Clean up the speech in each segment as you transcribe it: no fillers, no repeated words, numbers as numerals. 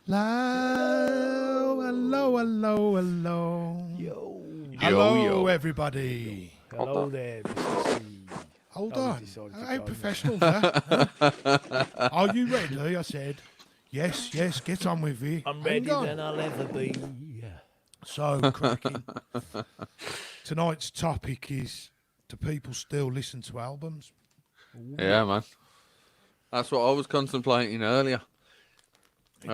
Hello, hello, hello, hello. Yo. Hello, everybody. Hello there, Mr. C. Hold Oh, he's on. decided to How go professional that? Huh? Are you ready? I said, yes, yes, get on with it. I'm Hang ready on. than I'll ever be. So, cracking. Tonight's topic is, do people still listen to albums? Yeah, man. That's what I was contemplating earlier. It's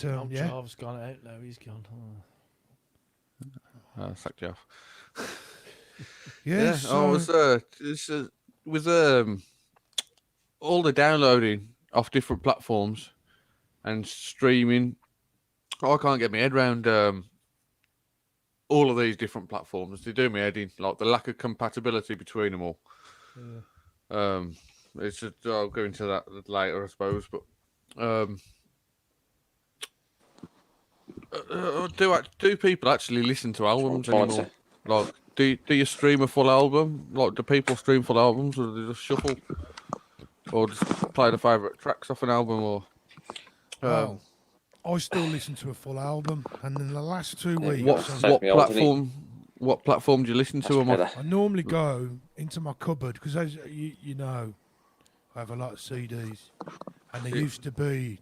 Oh, yeah. Charles gone out now. He's gone. Sacked you off. Yeah, I so was with all the downloading off different platforms and streaming. I can't get my head around all of these different platforms. They do me head in, like the lack of compatibility between them all. Yeah. It's just, I'll go into that later, I suppose. But do people actually listen to albums anymore? Like, do you stream a full album? Like, do people stream full albums, or do they just shuffle, or just play the favourite tracks off an album? Or well, I still listen to a full album, and in the last 2 weeks, what platform do you listen to them on? I normally go into my cupboard because, as you know, I have a lot of CDs, and they used to be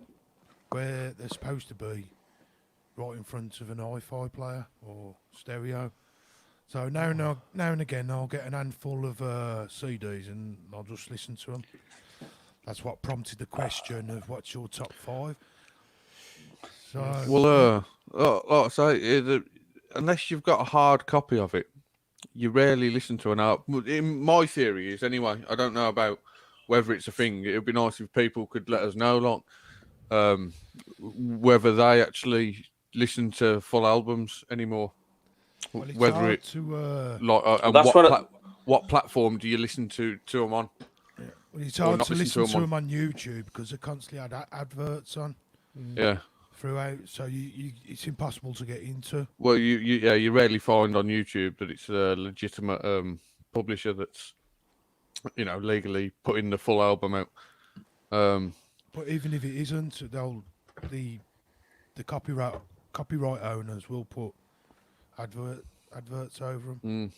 where they're supposed to be, right in front of an hi-fi player or stereo. So now and again, I'll get an handful of CDs and I'll just listen to them. That's what prompted the question of what's your top 5. So, like I say, unless you've got a hard copy of it, you rarely listen to an album. In my theory is anyway. I don't know about whether it's a thing. It would be nice if people could let us know, like, whether they actually listen to full albums anymore. well, it's whether hard it to like and what platform do you listen to them on? yeah, well, it's hard to listen to them on YouTube because they constantly had adverts on. Yeah. Throughout, so it's impossible to get into. Well, you rarely find on YouTube that it's a legitimate publisher that's legally putting the full album out. But even if it isn't, the copyright owners will put adverts over them.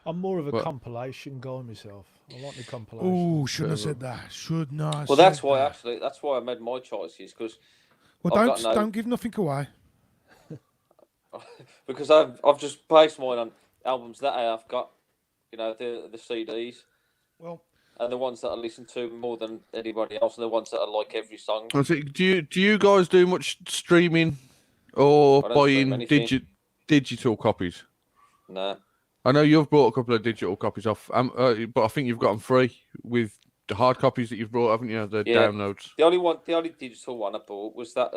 I'm more of a compilation guy myself. I like the compilation. Oh, shouldn't have said that. Should not. Well, that's why I made my choices because. Well, don't give nothing away. Because I've just based mine on albums that I have got, the CDs. Well, and the ones that I listen to more than anybody else, and the ones that I like every song. Do you guys do much streaming or buying digital copies? No. I know you've brought a couple of digital copies off, but I think you've got them free with the hard copies that you've brought, haven't you? The downloads. The only digital one I bought was that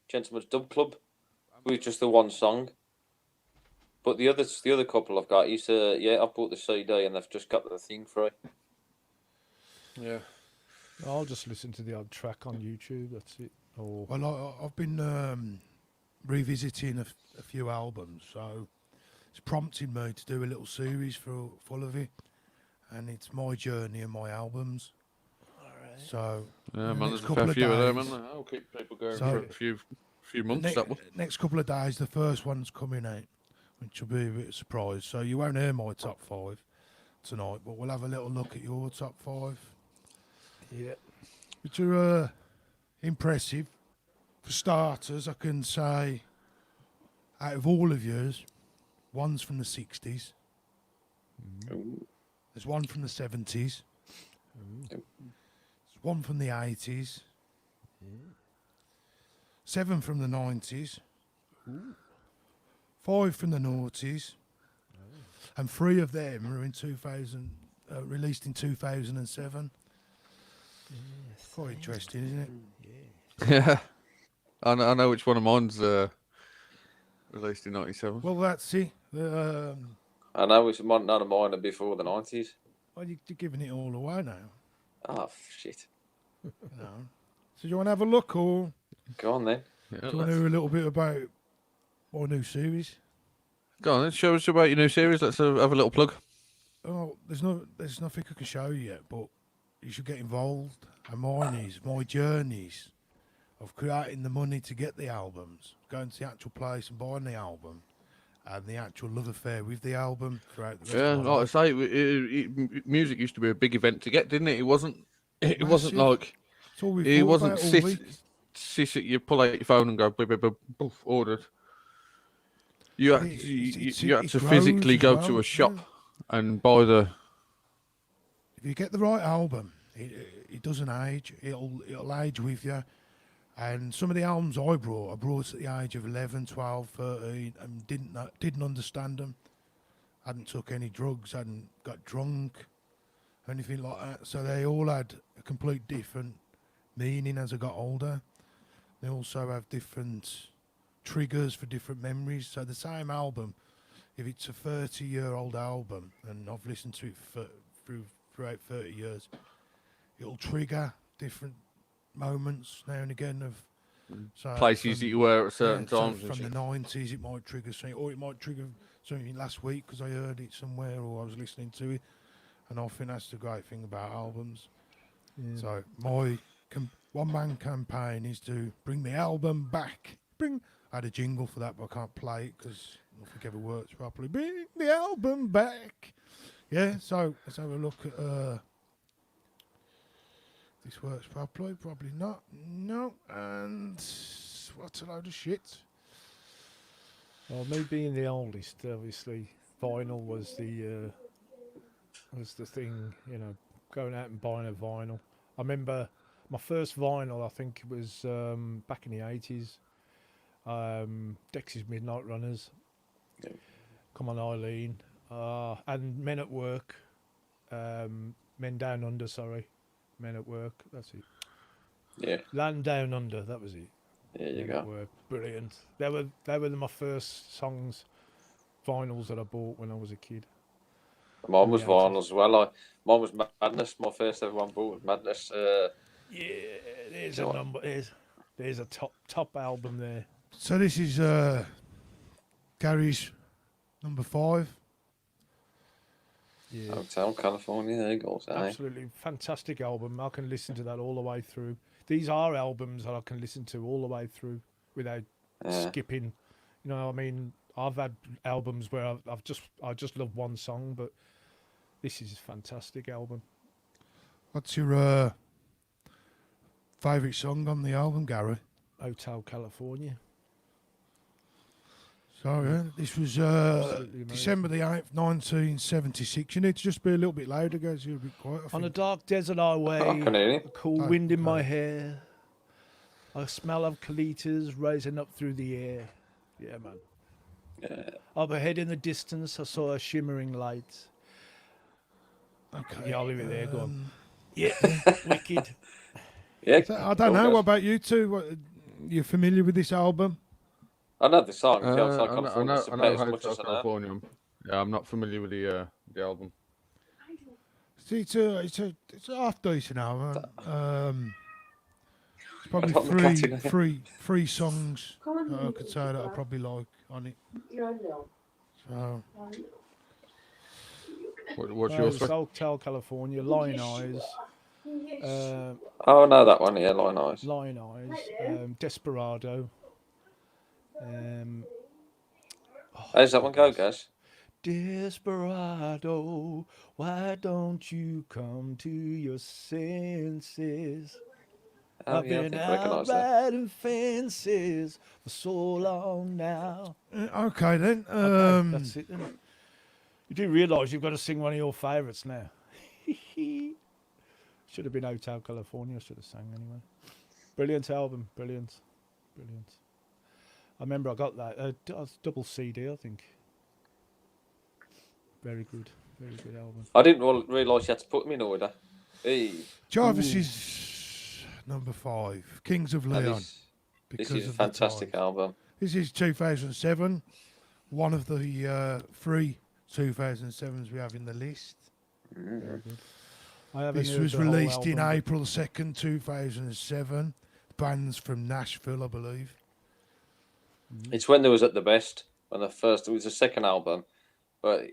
Gentleman's Dub Club, with just the one song. But the other couple I've got is I've bought the CD and I've just got the thing free. Yeah. I'll just listen to the odd track on YouTube. That's it. Well, I've been revisiting a few albums, so it's prompting me to do a little series full of it, and it's my journey and my albums. All right. So man, there's a fair few of them, and I'll keep people going for a few months. Next couple of days, the first one's coming out, which will be a bit of a surprise. So you won't hear my top 5 tonight, but we'll have a little look at your top 5. Yeah. Which are impressive. For starters, I can say, out of all of yours, one's from the 60s. There's one from the 70s. There's one from the 80s. 7 from the 90s. 5 from the noughties. And 3 of them are released in 2007. It's quite interesting, isn't it? Yeah. I know which one of mine's released in 97. Well, that's it. I know none of mine are before the 90s. Well, you're giving it all away now. Oh, shit. So do you want to have a look, or go on then? Do you want to hear a little bit about my new series? Go on, then. Show us about your new series. Let's have a little plug. Oh, there's nothing I can show you yet, but you should get involved. And mine is my journeys of creating the money to get the albums, going to the actual place and buying the album, and the actual love affair with the album throughout the rest Yeah, of my like I life. say, music used to be a big event to get, didn't it? It wasn't. It wasn't Massive. like It's all we it thought wasn't about all sit. week. You pull out your phone and go, boof, ordered. You had, you had it to grows physically as go well, to a shop yeah. and buy the. If you get the right album, it doesn't age. It'll age with you. And some of the albums I brought at the age of 11, 12, 13, and didn't understand them. Hadn't took any drugs, hadn't got drunk, anything like that. So they all had a complete different meaning as I got older. They also have different triggers for different memories. So the same album, if it's a 30-year-old album, and I've listened to it throughout 30 years, it'll trigger different moments now and again of Places that you were at certain so times. and from shit. the 90s, it might trigger something, or it might trigger something last week because I heard it somewhere or I was listening to it. And I think that's the great thing about albums. Yeah. So my one-man campaign is to bring the album back. I had a jingle for that, but I can't play it because nothing ever works properly. Bring the album back. Yeah, so let's have a look at this works properly. Probably not. No. And what's a load of shit? Well, me being the oldest, obviously, vinyl was the thing. You know, going out and buying a vinyl. I remember my first vinyl. I think it was back in the 80s. Dexys Midnight Runners. Yeah. Come on, Eileen. And Men at Work. Men Down Under. Sorry, Men at Work. That's it. Yeah, Land Down Under. That was it. there you Men at go. Work. Brilliant. They were my first songs, vinyls that I bought when I was a kid. Mine was Yeah, vinyl as well. Mine was Madness. My first ever one bought was Madness. Yeah, there's So a what? number. There's a top album there. So this is Gary's number 5. Yeah, Hotel California. There you go. absolutely fantastic album. I can listen to that all the way through. These are albums that I can listen to all the way through without Yeah. skipping. You know, I mean, I've had albums where I just love one song, but this is a fantastic album. What's your favourite song on the album, Gary? Hotel California. So yeah, this was Absolutely amazing. December the 8th, 1976. You need to just be a little bit louder, guys. You're a bit quiet. I On a think. dark desert highway, I can hear you. a cool Oh, wind in my okay. hair, a smell of colitas rising up through the air. Yeah, man. Yeah. Up ahead in the distance, I saw a shimmering light. Okay. Yeah, I'll leave it there. Go on. Yeah, wicked. Yeah. So, I don't cool, know. guys. What about you two? You familiar with this album? I know the song. I Hotel know California. I know as much Hotel as I know. California. Yeah, I'm not familiar with the album. See, it's a half decent album. It's probably Top of the category. three songs I could say that I probably like on it. So What's yours? It's Hotel California, Lion Eyes, Oh, no, that one. Yeah, Lion Eyes. Lion Eyes, Desperado. How's that one go, guys? Desperado, why don't you come to your senses? Oh, I've yeah, I been think I out recognise that. riding fences for so long now. okay then. Okay, that's it then. You do realise you've got to sing one of your favourites now. Should have been Hotel California. I should have sang anyway. Brilliant album. Brilliant. I remember I got that double CD. I think. Very good album. I didn't realise you had to put them in order. Hey, Jarvis is number 5. Kings of and Leon. this because is a of the fantastic time. album. This is 2007. One of the 3 2007s we have in the list. Very good. I haven't This heard was the whole released in album, April 2nd, 2007. Band's from Nashville, I believe. It's when they was at the best. When it was the second album, but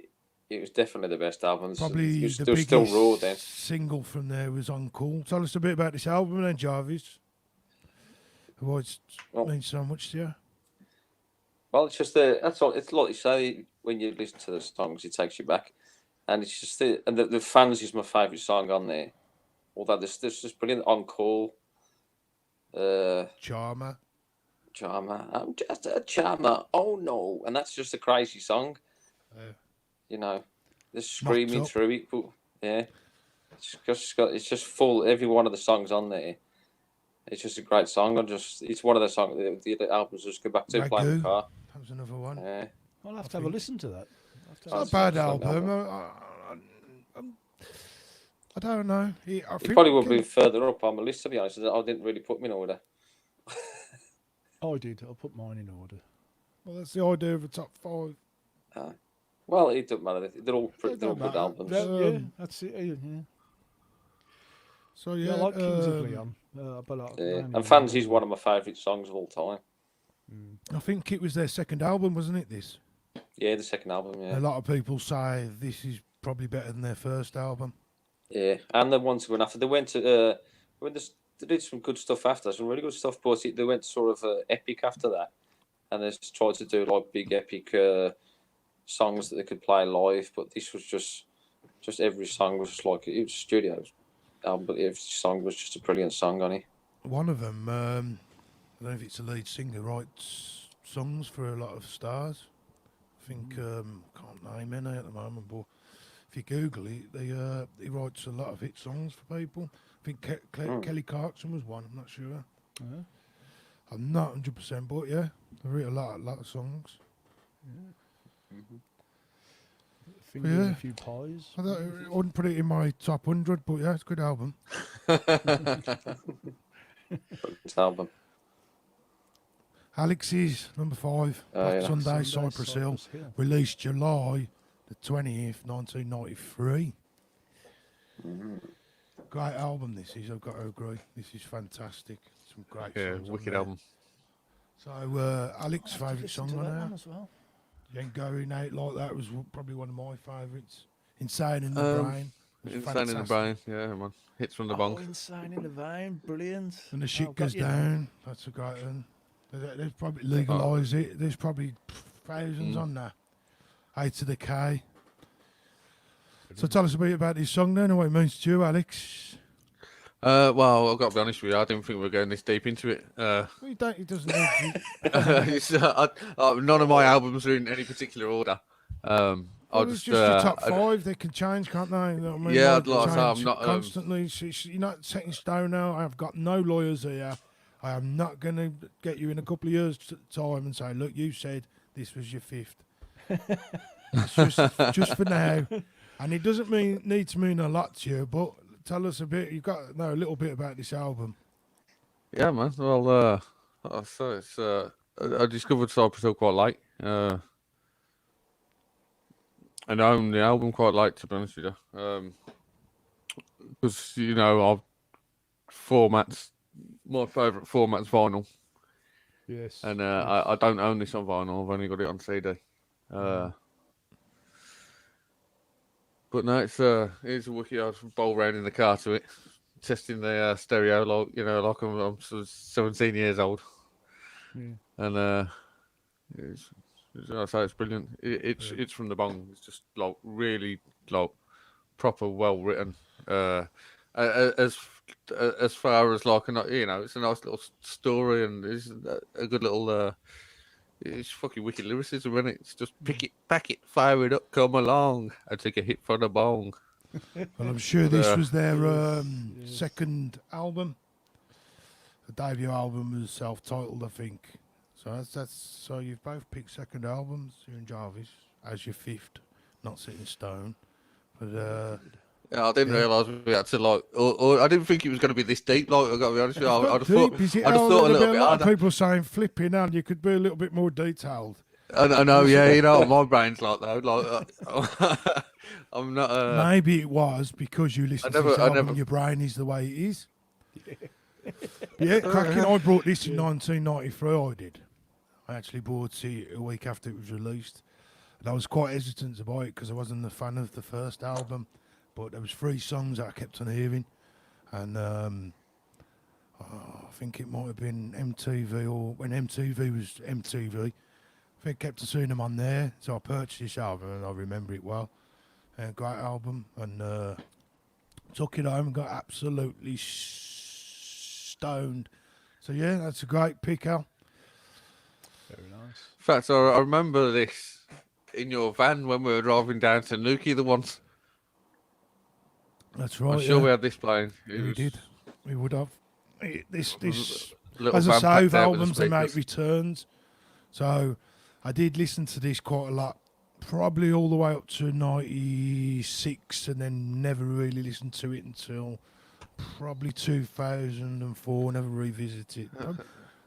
it was definitely the best album. Probably It the was still biggest raw then. single from there was Uncool. Tell us a bit about this album then, Jarvis. Why it Well- means so much to you? Well, it's just that's all. It's like you say when you listen to the songs, it takes you back, and it's just the fans is my favourite song on there. Although there's just brilliant on call. Charmer. Charmer, I'm just a charmer. Oh no, and that's just a crazy song. Yeah. You know, they're screaming up. through it, but yeah, it's just full. Every one of the songs on there. It's just a great song. It's one of the songs the albums just go back to playing Ragu. the car. That was another one. Yeah. I'll have to have a listen to that. It's not a bad Excellent album. album. I don't know. I It think probably would be further up on my list, to be honest. I didn't really put them in order. I did. I'll put mine in order. Well, that's the idea of a top 5. Well, it doesn't matter. They're all It they're all don't good matter. albums. Yeah, Um, that's it. Yeah. So Yeah, yeah, I like Kings of Leon. But And Fans is one of my favourite songs of all time. I think it was their second album, wasn't it? This. Yeah, the second album. Yeah, A lot of people say this is probably better than their first album. yeah. And the ones who went after, they went to they did some good stuff after, some really good stuff. But they went sort of epic after that, and they just tried to do like big epic songs that they could play live. But this was just every song was just like it was a studio album, but every song was just a brilliant song on it. One of them, I don't know if it's the lead singer, writes songs for a lot of stars. I think can't name any at the moment, but if you Google it, he writes a lot of hit songs for people. I think Kelly Clarkson was one. I'm not sure. Yeah. I'm not 100%, but yeah, they wrote a lot of songs. Fingers and Yeah. a few pies. I wouldn't put it in my top 100, but yeah, it's a good album. This album. Alex's number 5, Oh, Black yeah. Sunday, Cypress Hill, released July the 20th, 1993. Great album this is, I've got to agree. This is fantastic. Some great Yeah, songs on wicked there. album. So, Alex's favourite song on there, as well. You Ain't Going Out Like That was probably one of my favourites. Insane in the Brain. was Insane in the fantastic. Brain, yeah, man. Hits from the bong. Insane in the Vein, brilliant. When the shit got goes you now. down, that's a great one. They've probably legalised it. There's probably thousands on there. A to the K. So tell us a bit about this song then, and what it means to you, Alex. Well, I've got to be honest with you, I didn't think we were going this deep into it. Well, you don't, it doesn't need to. None of my albums are in any particular order. I'll Well, it's just, just your top 5. They can change, can't they? You know what I mean? Yeah, Like, like I say, I'm change not, constantly. You're not set in stone now. I've got no lawyers here. I am not going to get you in a couple of years' time and say, look, you said this was your 5th. It's just for now, and it doesn't need to mean a lot to you. But tell us a bit. You've got to know a little bit about this album. Yeah, man. Well, so it's I discovered Cypress Hill quite late, and I own the album quite late, to be honest with you, because our formats, my favourite format's vinyl, Yes. and I don't own this on vinyl. I've only got it on CD. But no, it's a wiki. I bowl around in the car to it, testing the stereo, like I'm sort of 17 years old. Yeah. And I say it's brilliant. It's from the bong. It's just like really like proper, well written. As far as like it's a nice little story, and it's a good little. It's fucking wicked lyricism, isn't it? It's just pick it, pack it, fire it up, come along, and take a hit for the bong. Well, I'm sure this was their second album. The debut album was self-titled, I think. So that's so you've both picked second albums, you and Jarvis, as your 5th, not set in stone. But Yeah, I didn't realise we had to or I didn't think it was going to be this deep. Like I got to be honest with you, I'd have thought, deep, is it? I'd have thought a little bit lot of harder. people saying flipping out. You could be a little bit more detailed. I know, yeah, my brain's like though. Like I'm not. Maybe it was because you listened to this album and your brain is the way it is. But yeah, cracking. I brought this in 1993. I did. I actually bought it a week after it was released. And I was quite hesitant to buy it because I wasn't a fan of the first album, but there was 3 songs that I kept on hearing, and I think it might have been MTV, or when MTV was MTV. I think I kept on seeing them on there, so I purchased this album and I remember it well. Great album, and took it home and got absolutely stoned. So yeah, that's a great pick, Al. Very nice. In fact, I remember this in your van when we were driving down to Nuki the once. That's right. I'm sure yeah. we had this playing. We did. We would have. This Little as I van say, packed with out with the albums they make speakers. returns. So I did listen to this quite a lot, probably all the way up to '96, and then never really listened to it until probably 2004. Never revisited it.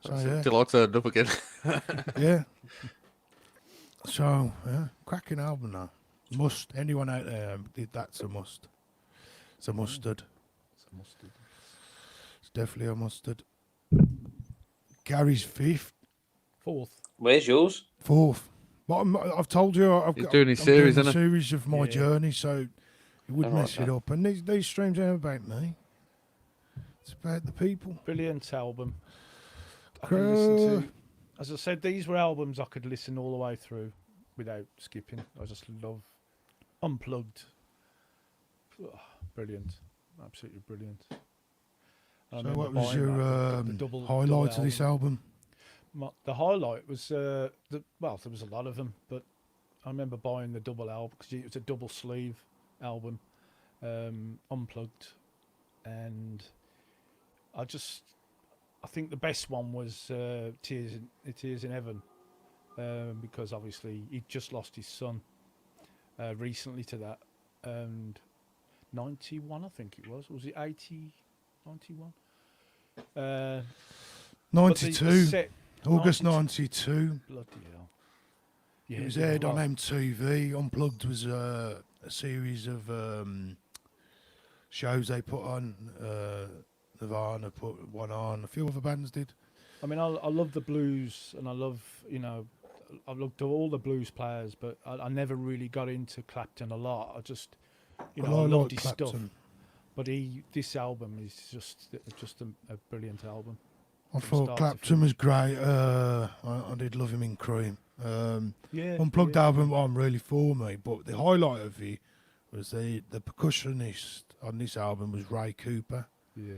So yeah, Till I turned up again. yeah. So yeah, cracking album now. Must anyone out there did that's a must. It's a mustard. It's a mustard. It's definitely a mustard. Gary's 5th. 4th. Where's yours? 4th. But I've told you I've He's got doing his I'm series, doing a isn't he? series of my Yeah. journey, so it would I like mess it that. up. And these streams ain't about me. It's about the people. Brilliant album. I can listen Cra- to. As I said, these were albums I could listen all the way through without skipping. I just love Unplugged. Oh, brilliant, absolutely brilliant. I So remember what was buying your that, the double highlight of this album? The highlight was well, there was a lot of them, but I remember buying the double album because it was a double sleeve album, Unplugged, and I think the best one was Tears in Heaven, because obviously he just lost his son recently to that, and 91 I think it was it 80, 91? But the 92. set- August 92. 92. Bloody hell. Yeah, It was yeah, aired on well, MTV. Unplugged was a series of shows they put on. Nirvana put one on. A few other bands did. I mean, I love the blues, and I love, I've looked at all the blues players, but I never really got into Clapton a lot. I just, I Well, loved like his stuff. Clapton. But this album is just a brilliant album. I from thought start to Clapton was great. I did love him in Cream. Yeah. Unplugged yeah. album wasn't really for me, but the highlight of it was the percussionist on this album was Ray Cooper, Yeah.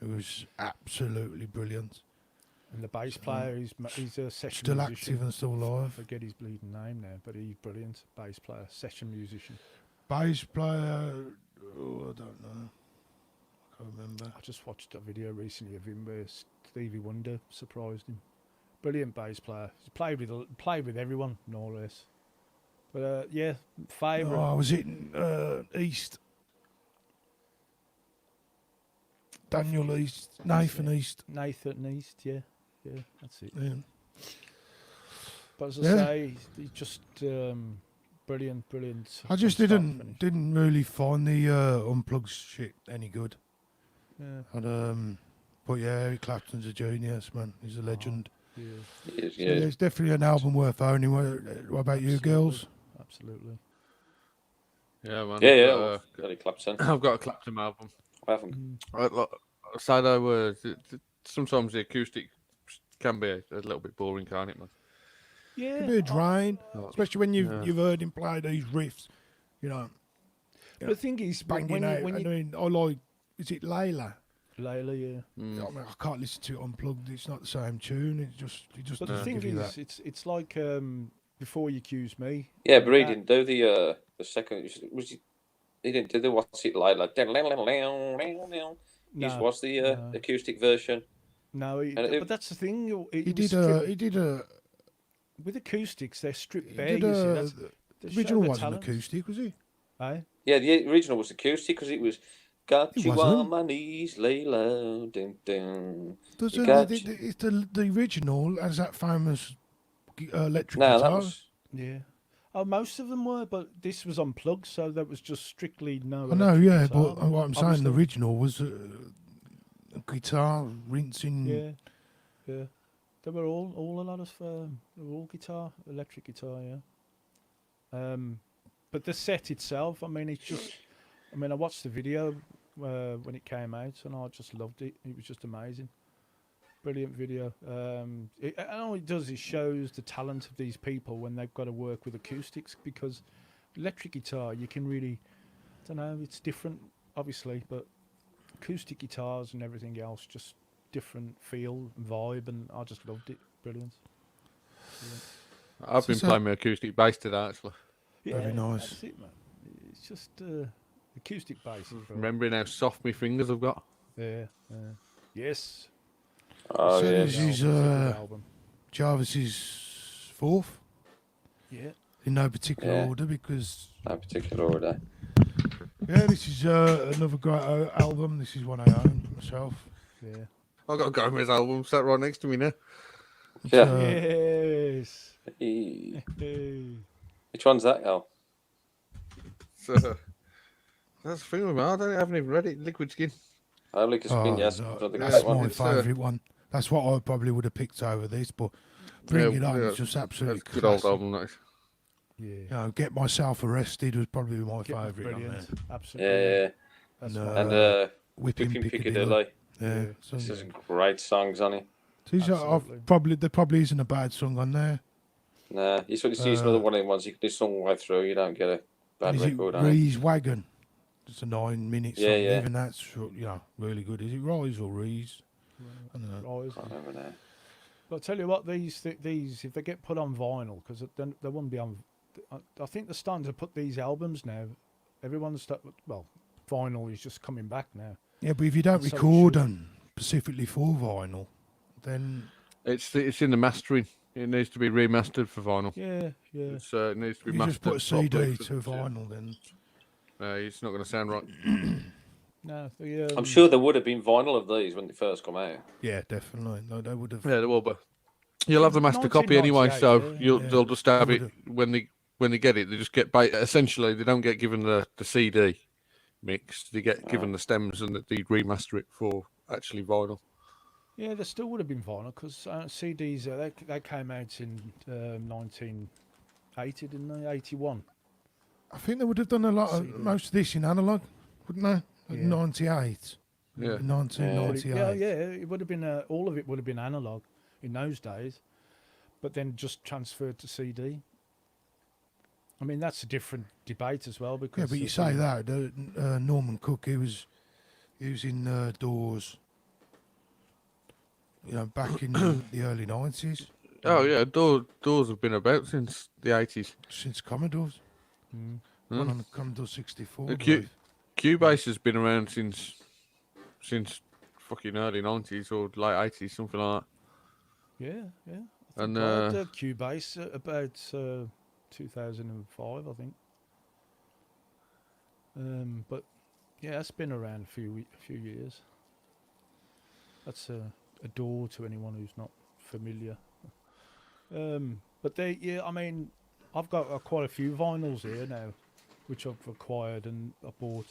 who was absolutely brilliant. And the bass player, he's a session Still musician. active and still I alive. forget his bleeding name now, but he's brilliant. Bass player, session musician. Bass player, I don't know. I can't remember. I just watched a video recently of him where Stevie Wonder surprised him. Brilliant bass player. He's played with everyone, more or less. But yeah, favourite. Oh, was it East? Daniel East, Nathan East. Nathan East, yeah, that's it. Yeah. But as I Yeah. say, he's just brilliant. I just from start to finish. didn't really find the unplugged shit any good. Yeah, And but yeah, Eric Clapton's a genius, man. He's a legend. yeah, Yes, So, yeah. it's definitely an album worth owning. What about you, girls? absolutely. Yeah, man. Yeah, yeah. Uh, Eric Clapton. I've got a Clapton album. I haven't. Sad sometimes the acoustic can be a little bit boring, can't it, man? Yeah, A bit of drain, especially when Yeah. you've heard him play these riffs. You know, but the thing is, banging when out. you, I mean, I like. Is it Layla? Layla, yeah. I mean, I can't listen to it unplugged. It's not the same tune. It just But the doesn't thing give you is, that. it's like Before You Accuse Me. Yeah, but he that- didn't do the second. He didn't do the what's it like? This No, was the no. acoustic version. No, it- but that's the thing. He did a with acoustics. They're stripped he bare. did You see, a that's they show original the wasn't talent. acoustic, was he? Eh? Yeah, the original was acoustic because it was "Got It you wasn't. on my knees, lay low, dun, dun." Does You it, got it's the original has that famous electric No, guitar. that was Yeah. Oh, most of them were, but this was unplugged, so that was just strictly no. I know, electric yeah, guitar. but what I'm saying, the Obviously. original was a guitar rinsing. Yeah. They were all a lot of they were all guitar, electric guitar. Yeah. But the set itself, I mean, it's just. I mean, I watched the video when it came out, and I just loved it. It was just amazing, brilliant video. And all it does is shows the talent of these people when they've got to work with acoustics, because electric guitar you can really, I don't know, it's different, obviously, but acoustic guitars and everything else just different feel and vibe, and I just loved it. Brilliant. I've been So- playing my acoustic bass today, actually. Very nice. That's it, man. It's just acoustic bass. is brilliant. Remembering how soft my fingers have got. Yeah. Yes. Oh, So yeah. this is It's a good album. Jarvis's fourth Yeah. in no particular Yeah. order because No particular order. yeah, this is another great album. This is one I own myself. Yeah. I've got Gomez album sat right next to me now. It's, Yeah. Yes. Hey. Hey. Which one's that, Al? So, that's the thing with me. I haven't even read it. Liquid Skin. I like a spin, yes. no, I don't think that's that one. my It's, favourite one. That's what I probably would have picked over this, but Bring It On yeah, is just absolutely That's a good old classic. album, that is. Yeah. You know, Get Myself Arrested was probably my Get- favourite on there. Brilliant. Absolutely. Yeah. That's No. fine. And Whipping Whipping Piccadilly. Piccadilly. Yeah. Yeah. So, This is great songs on it. these are, Absolutely. there probably isn't a bad song on there. Nah, you sort of see another one of them ones you can do song right through. You don't get a bad Is it record on it. Ree's Wagon? It's a 9-minute song. Yeah, yeah. Even that's really good. Is it Rise or Ree's? I don't know. Always. I can't remember now. But I tell you what, these if they get put on vinyl, because then they wouldn't be on. I think they're starting to put these albums now. Everyone's vinyl is just coming back now. Yeah, but if you don't So it record should. them specifically for vinyl, then It's in the mastering. It needs to be remastered for vinyl. Yeah. It needs to be you mastered. just put a CD properly to vinyl. Then it's not going to sound right. No, I'm sure there would have been vinyl of these when they first come out. yeah, definitely. No, they would have. Yeah, there will be. You'll have the master copy anyway, 1998, so yeah. Yeah. they'll just have They it would've- when they get it. They just get essentially they don't get given the CD mixed. They get given the stems and they remaster it for actually vinyl. Yeah, there still would have been vinyl because CDs they came out in 1980, didn't they? 81. I think they would have done a lot of CD. most of this in analog, wouldn't they? Yeah. In 98, Yeah. in 1998. Yeah, it would have been all of it would have been analog in those days, but then just transferred to CD. I mean, that's a different debate as well because Yeah, but you of say the- that Norman Cook, he was in Doors. Back in the early 90s, Oh yeah, doors have been about since the 80s. since Commodores. Mm. One on the Commodore 64. The I Q- believe. Cubase has been around since fucking early 90s or late 80s, something like Yeah. I And, think I had Cubase about 2005, I think. But yeah, it's been around a few years. That's a door to anyone who's not familiar. But I mean, I've got quite a few vinyls here now, which I've acquired and I bought,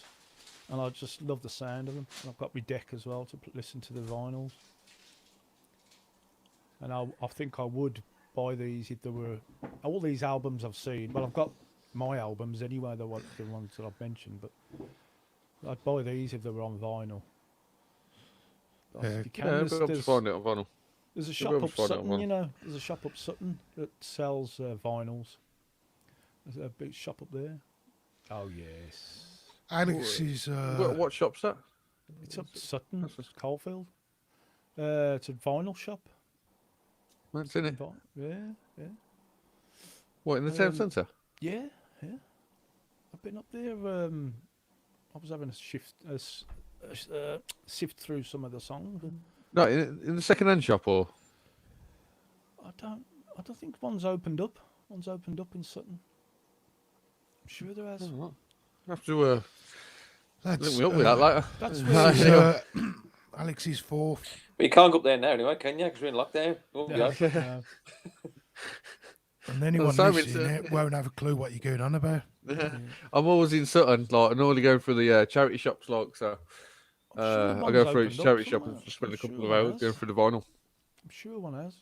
and I just love the sound of them. And I've got my deck as well to listen to the vinyls. And I think I would buy these if there were all these albums I've seen. Well, I've got my albums anyway, the ones that I've mentioned, but I'd buy these if they were on vinyl. But Yeah. if you that. can, Yeah, but I'll just find it on vinyl. there's a You'll be shop able up to find it Sutton, online. There's a shop up Sutton that sells vinyls. There's a big shop up there. Oh yes, Alex is. What shop's that? it's up Sutton, That's a- Coalfield. It's a vinyl shop. That's in it. Yeah. What, in the town Um, centre? Yeah. I've been up there. I was having a sift through some of the songs. And No, in the second-hand shop or? I don't think one's opened up. One's opened up in Sutton. I'm sure there has. Oh, I have to That's, link me up with that later. That's this where. is, Alex's fourth. But you can't go up there now anyway, can you? Because we're in lockdown. Oh, No, yeah. no. And anyone so listening it's, it won't have a clue what you're going on about. I'm always in Sutton, like, and only going through the charity shops, like, so. I'm sure I one's go through opened each up charity shop somewhere. and spend a I'm couple sure of one hours has. going through the vinyl. I'm sure one has.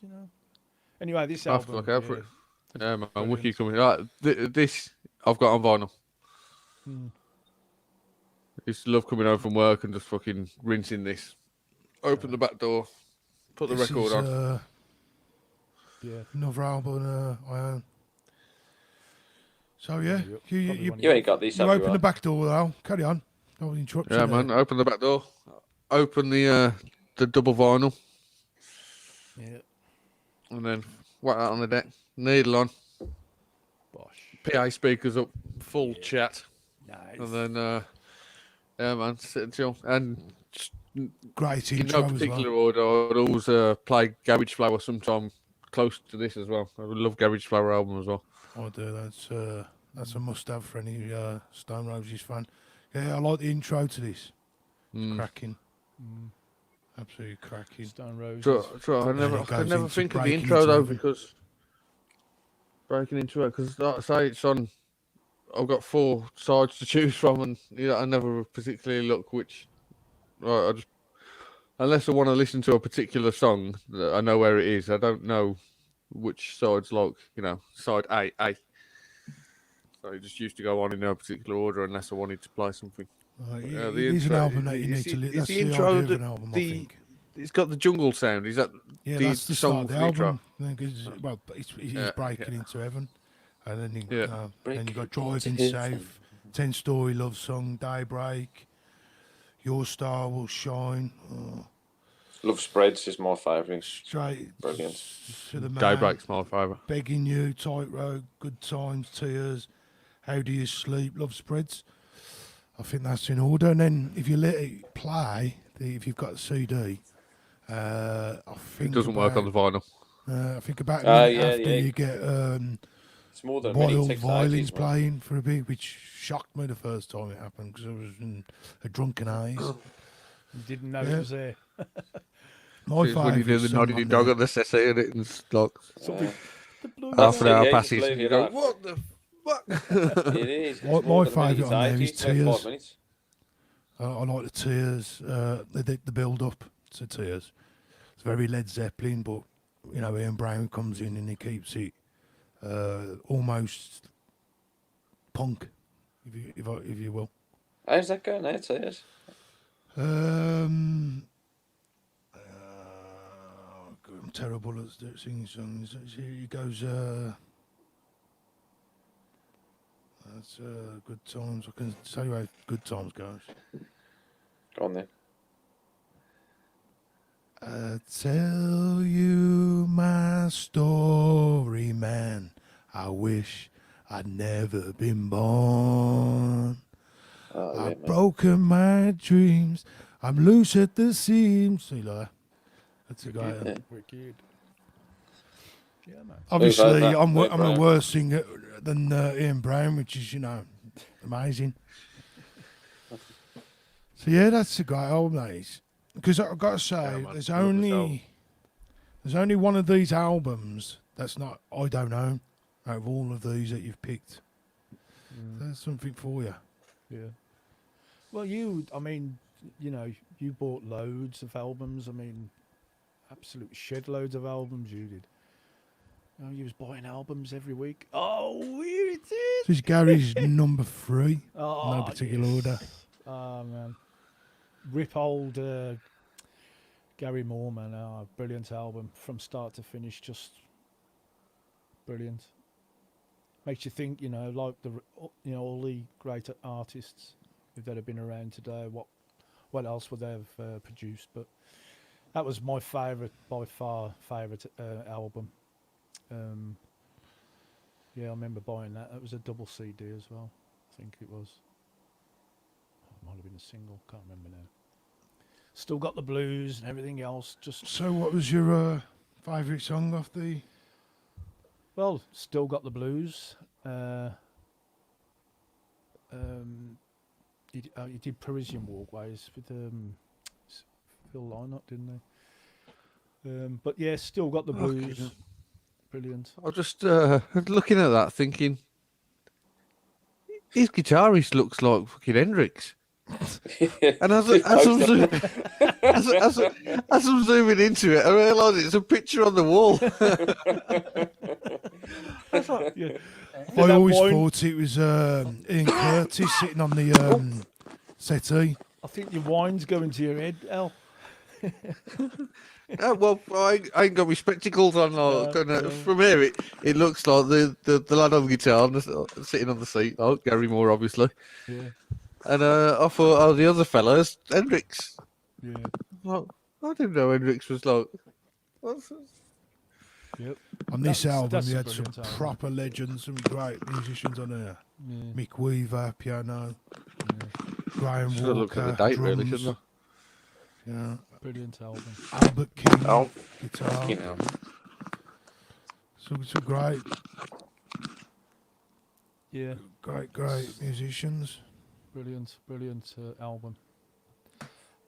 Anyway, this I'll have to album. look out for it. Yeah, man, Brilliant. Wiki coming. Right, this I've got on vinyl. Hmm. I used to love coming home from work and just fucking rinsing this. Open the back door, put the This record is, on. Yeah. another album I own. So yeah, you- you, probably you, one of You ain't got these, you have you? open the Right? back door, Al. Carry on. I will interrupt you Yeah, there. man, open the back door. Open the double vinyl, Yeah. and then whack that on the deck. Needle on. Bosh. PA speakers up, full chat, Nice. and then yeah, man, sit and chill. And Great in intro no as particular well. order, I'd always play Garage Flower sometime close to this as well. I would love Garage Flower album as well. I do. That's a must-have for any Stone Roses fan. Yeah, I like the intro to this. Mm. Cracking, Mm. absolutely cracking. Stone Roses. So I then never, it I could goes never into think of the breaking intro into though heaven. because breaking into it because like I say it's on. I've got 4 sides to choose from, and I never particularly look which. I just unless I want to listen to a particular song, I know where it is. I don't know which side's like side A. So I just used to go on in no particular order unless I wanted to play something. It the is an intro- album that you is need to it- listen. is That's the the intro idea of the- an album, I the- think. It's got the jungle sound. Is that Yeah, the that's the song start of for the the intro? album. I think he's Yeah, breaking yeah. into heaven, and then Yeah. then you Breaking got Driving into Safe, heaven. 10-story love song, Daybreak, Your Star Will Shine, Love Spreads is my favourite. Straight Brilliant. to the man, Daybreak's my favourite. Begging You, Tightrope, Good Times, Tears, How Do You Sleep, Love Spreads. I think that's in order. And then if you let it play, if you've got a CD, I It think doesn't work on the vinyl. I think about a Ah, minute yeah, after yeah. you get It's more than a minute. It wild takes violins ages, man. playing for a bit, which shocked me the first time it happened because I was in a drunken haze. You didn't know Yeah. it was there. My It's when you do favourite the song nodding on dog there- on the settee and it's like The blue half an it, hour yeah, passes just and you leave go, it what the fuck? It is. It's My- more my than a minute. favourite on there It's is 80, 25 Tears. minutes. I like the Tears, the build up to Tears. It's very Led Zeppelin, but Ian Brown comes in and he keeps it almost punk, if you will. How's that going? It is. I'm terrible at singing songs. He goes, that's Good Times. I can tell you how Good Times goes. Go on then. Tell you my story, man. I wish I'd never been born. Oh, yeah, I've man. broken my dreams. I'm loose at the seams. See, like that. That's a guy. Yeah. Wicked. Yeah, man. Obviously, that? I'm Ian a Brown. worse singer than Ian Brown, which is amazing. So yeah, that's a great album, that is. Because I've got to say, Yeah, man, there's love this album. only one of these albums that's not I don't own out of all of these that you've picked. There's something for you. Yeah. Well, I mean, you bought loads of albums. I mean, absolute shed loads of albums you did. You was buying albums every week. Oh, here it is. This is Gary's number 3. Oh, No particular order. Oh, man. Rip old Gary Moore, man. Oh, brilliant album from start to finish. Just brilliant. Makes you think, like all the great artists that have been around today. What else would they have produced? But that was my by far favourite album. Yeah, I remember buying that. That was a double CD as well. I think it was. It might have been a single. Can't remember now. Still got the blues and everything else. Just So what was your favourite song off the... well, still got the blues. He did Parisian Walkways with Phil Lynott, didn't they? But yeah, still got the blues. Brilliant. I was just looking at that thinking, his guitarist looks like fucking Hendrix. And as I'm zooming into it, I realise it's a picture on the wall. I was Yeah. I that always wine- thought it was Ian Curtis sitting on the settee. I think your wine's going to your head, Al. Well, I ain't got my spectacles on. Like, No. From here, it looks like the lad on the guitar sitting on the seat. Oh, Gary Moore, obviously. Yeah, And I thought, oh, the other fella's Hendrix. yeah, Like, I didn't know Hendrix was like. What's this? yep. On this That's- album, that's you a had some brilliant album. proper legends, some great musicians on there. Yeah, Mick Weaver, piano. yeah. Graham Should have looked Walker, at the date, drums. really, shouldn't Yeah. Brilliant album. Albert King, Oh, guitar. you know. Some great, Yeah, great musicians. brilliant album.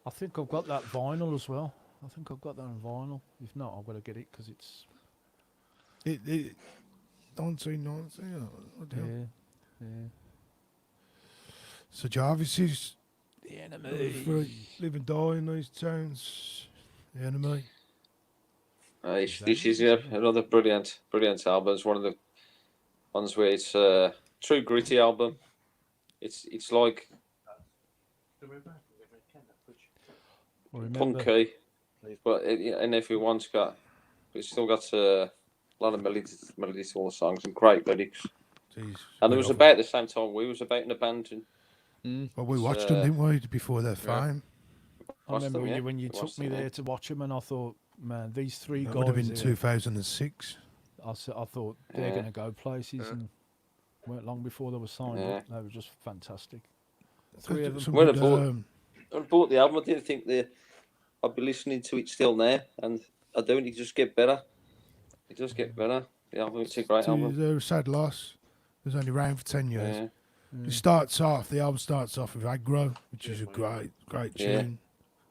I think I've got that vinyl as well. I think I've got that on vinyl. If not, I've got to get it because it's 1990. What the hell? yeah. So Jarvis is The Enemy. live and die in these towns. The Enemy. This is another brilliant album. It's one of the ones where it's a true gritty album. It's like Remember, punky, but and everyone's got, it's still got a lot of melodies to all the songs and great lyrics. Jeez, And it was about the same time we was about in a band. And Well, we watched them, didn't we, before their Yeah. fame? I remember them, yeah. when you took Watched me them, yeah. there to watch them, and I thought, man, these three That guys. would have been here, 2006. I thought they're Yeah. going to go places, Yeah. and weren't long before they were signed Yeah. up. They were just fantastic. Three of them. Some When I good, bought- I bought the album. I didn't think I'd be listening to it still now, and I don't. It just get better. It does get better. The album, it's a great album. They're a sad loss. It was only around for 10 years. Yeah. The album starts off with Aggro, which is a great Yeah. tune.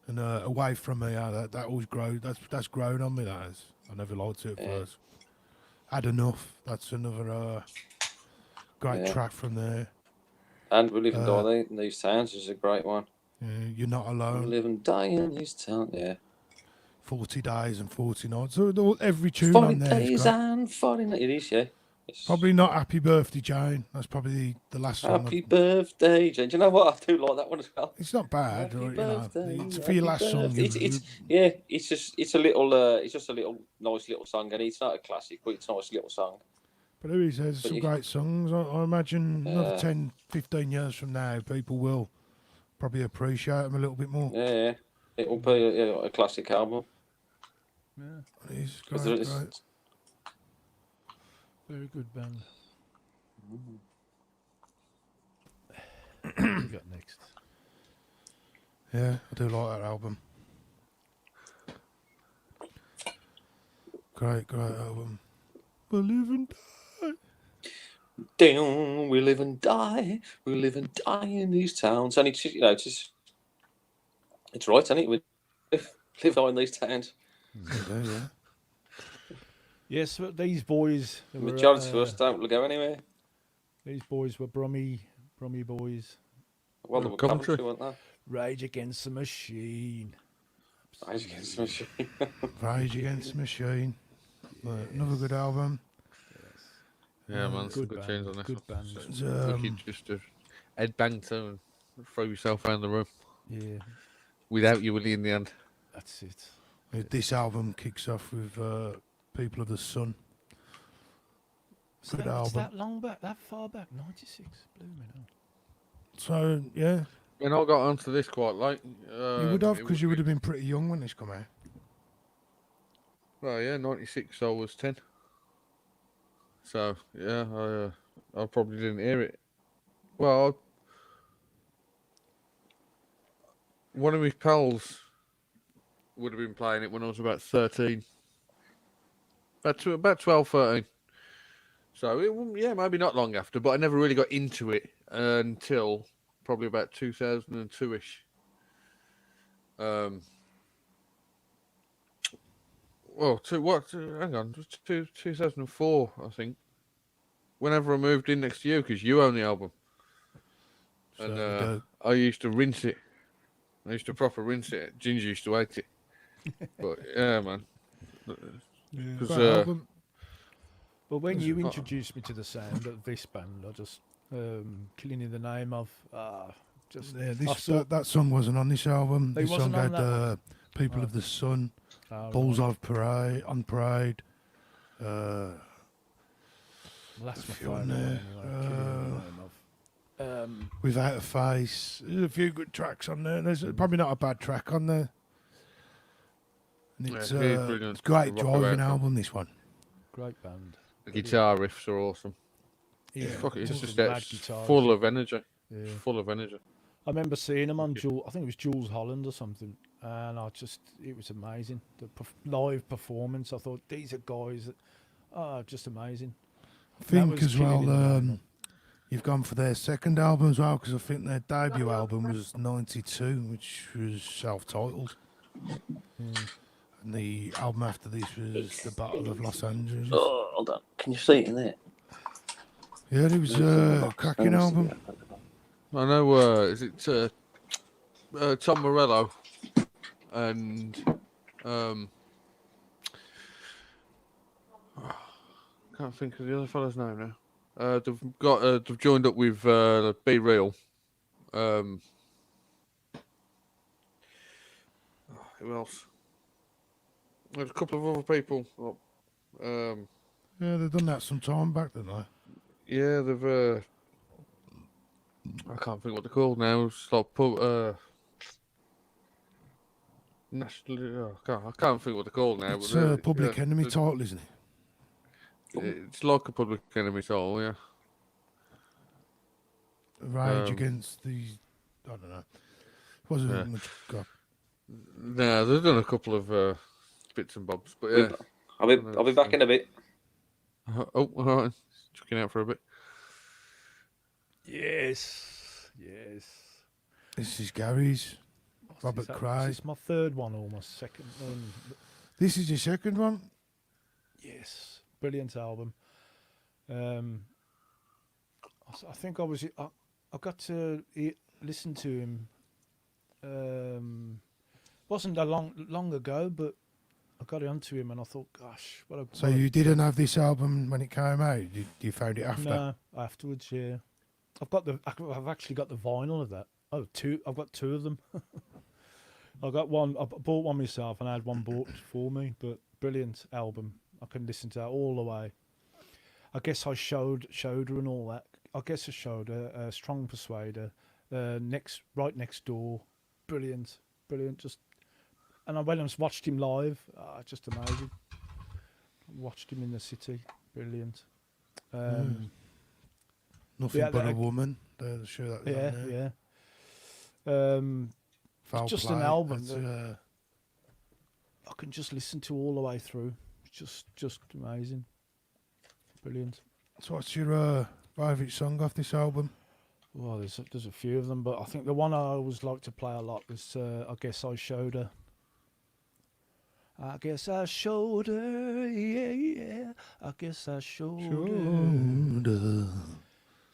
And Away From Me, that always grows. That's grown on me, that is. I never liked it at Yeah. first. Had Enough, that's another great Yeah. track from there. And We Live and Uh, Die in These Towns is a great one. You're Not We Alone, live and die in these towns. Yeah. 40 Days and 40 Nights. So every tune 40 on there is days great. and 40 nights. It is, yeah. It's Probably not Happy Birthday, Jane. That's probably the last song. Happy birthday, Jane. Do you know what? I do like that one as well. It's not bad, Happy or, birthday, it's for your happy last song. birthday. It's just a little nice little song, and it's not a classic, but it's a nice little song. But there is, there's But some you- great songs. I imagine another Yeah. 10, 15 years from now, people will probably appreciate them a little bit more. Yeah. It will be a classic album. Yeah, It's 'Cause great, there is- great. very good band. What we got next? Yeah, I do like that album. Great album. We live and Damn, we live and die. We live and die in these towns, and it's it's right, isn't it? We live on in these towns. yeah. Yes, but these boys. The were, majority of us don't go anywhere. These boys were Brummy boys. Well, they were Coventry. Coventry, weren't Rage Against the Machine. they? Rage Against the Machine. Rage Against the Machine. Another good album. Yeah, man, some Good good band, tunes on this good one. band. It's, Wicked, just to head bang to and throw yourself around the room Yeah, without you, Willie, in the end. that's it. This album kicks off with People of the Sun. Good It's album. that long back, that far back, 96. Blooming hell. So, yeah, And I got onto this quite late. you would have, because you would have been pretty young when this come out. Well, yeah, 96, I was 10. So, yeah, I probably didn't hear it. Well, one of my pals would have been playing it when I was about 13. About 12, 13. So, yeah, maybe not long after, but I never really got into it until probably about 2002-ish. Well, hang on, 2004, I think. Whenever I moved in next to you, because you own the album. And Certainly do. I used to rinse it. I used to proper rinse it. Ginger used to hate it. But, yeah, man. Because Great album. But when Is you it? introduced me to the sound of this band, I just killing in the name of just Yeah, I thought that song wasn't on this album. They This song wasn't on had that one? People Oh. of the Sun, oh, Bulls right. of Parade, on Parade. Well, that's my few on favourite one there. anyway. Killing in the name of. Without a Face. There's a few good tracks on there. There's probably not a bad track on there. And Yeah, it's, it is brilliant. it's a great The rock about driving it. album, this one. Great band. The guitar riffs are awesome. Yeah. Fuck it, it's Just just mad it's guitars, full yeah. of energy. Yeah. Full of energy. I remember seeing them on Jules. I think it was Jules Holland or something, and it was amazing. The live performance. I thought these are guys that are just amazing. I think was as killing well, in the name. you've gone for their second album as well, because I think their debut album was 92, which was self-titled. And the album after this was The Battle of Los Angeles. Oh, hold on. Can you see it in there? Yeah, it was a cracking album. I know, is it Tom Morello and can't think of the other fella's name now. They've joined up with Be Real. Who else? There's a couple of other people. Yeah, they've done that some time back, didn't they? Yeah, they've. I can't think what they're called now. It's like national. I can't think what they're called now. It's but a Public Enemy they're- title, isn't it? It's like a Public Enemy title, yeah. Rage Against the... I don't know. Wasn't Yeah. much... God. No, they've done a couple of bits and bobs, but yeah. I'll be back in a bit. Oh, all right. Checking out for a bit. Yes. This is Gary's. Robert Cray. This is my third one or my second. This is your second one? Yes, brilliant album. I think I got to listen to him. Wasn't that long ago, but I got onto him and I thought, gosh, what a. So you didn't have this album when it came out? You found it after? No, afterwards, yeah. I've actually got the vinyl of that. Oh, two. I've got two of them. I got one. I bought one myself, and I had one bought for me. But brilliant album. I can listen to that all the way. I guess I showed her and all that. I guess I showed her Strong Persuader, right next door. Brilliant. Just, and I went and watched him live. Just amazing. Watched him in the city. Brilliant. Nothing Yeah, But a Woman. The show that was on there. Yeah. Foul Just Play. an album That's, that- I can just listen to all the way through. Just amazing. Brilliant. so what's your favourite song off this album? Well, there's a few of them, but I think the one I always like to play a lot was I Guess I Showed Her. I guess I showed her, yeah. I guess I showed her.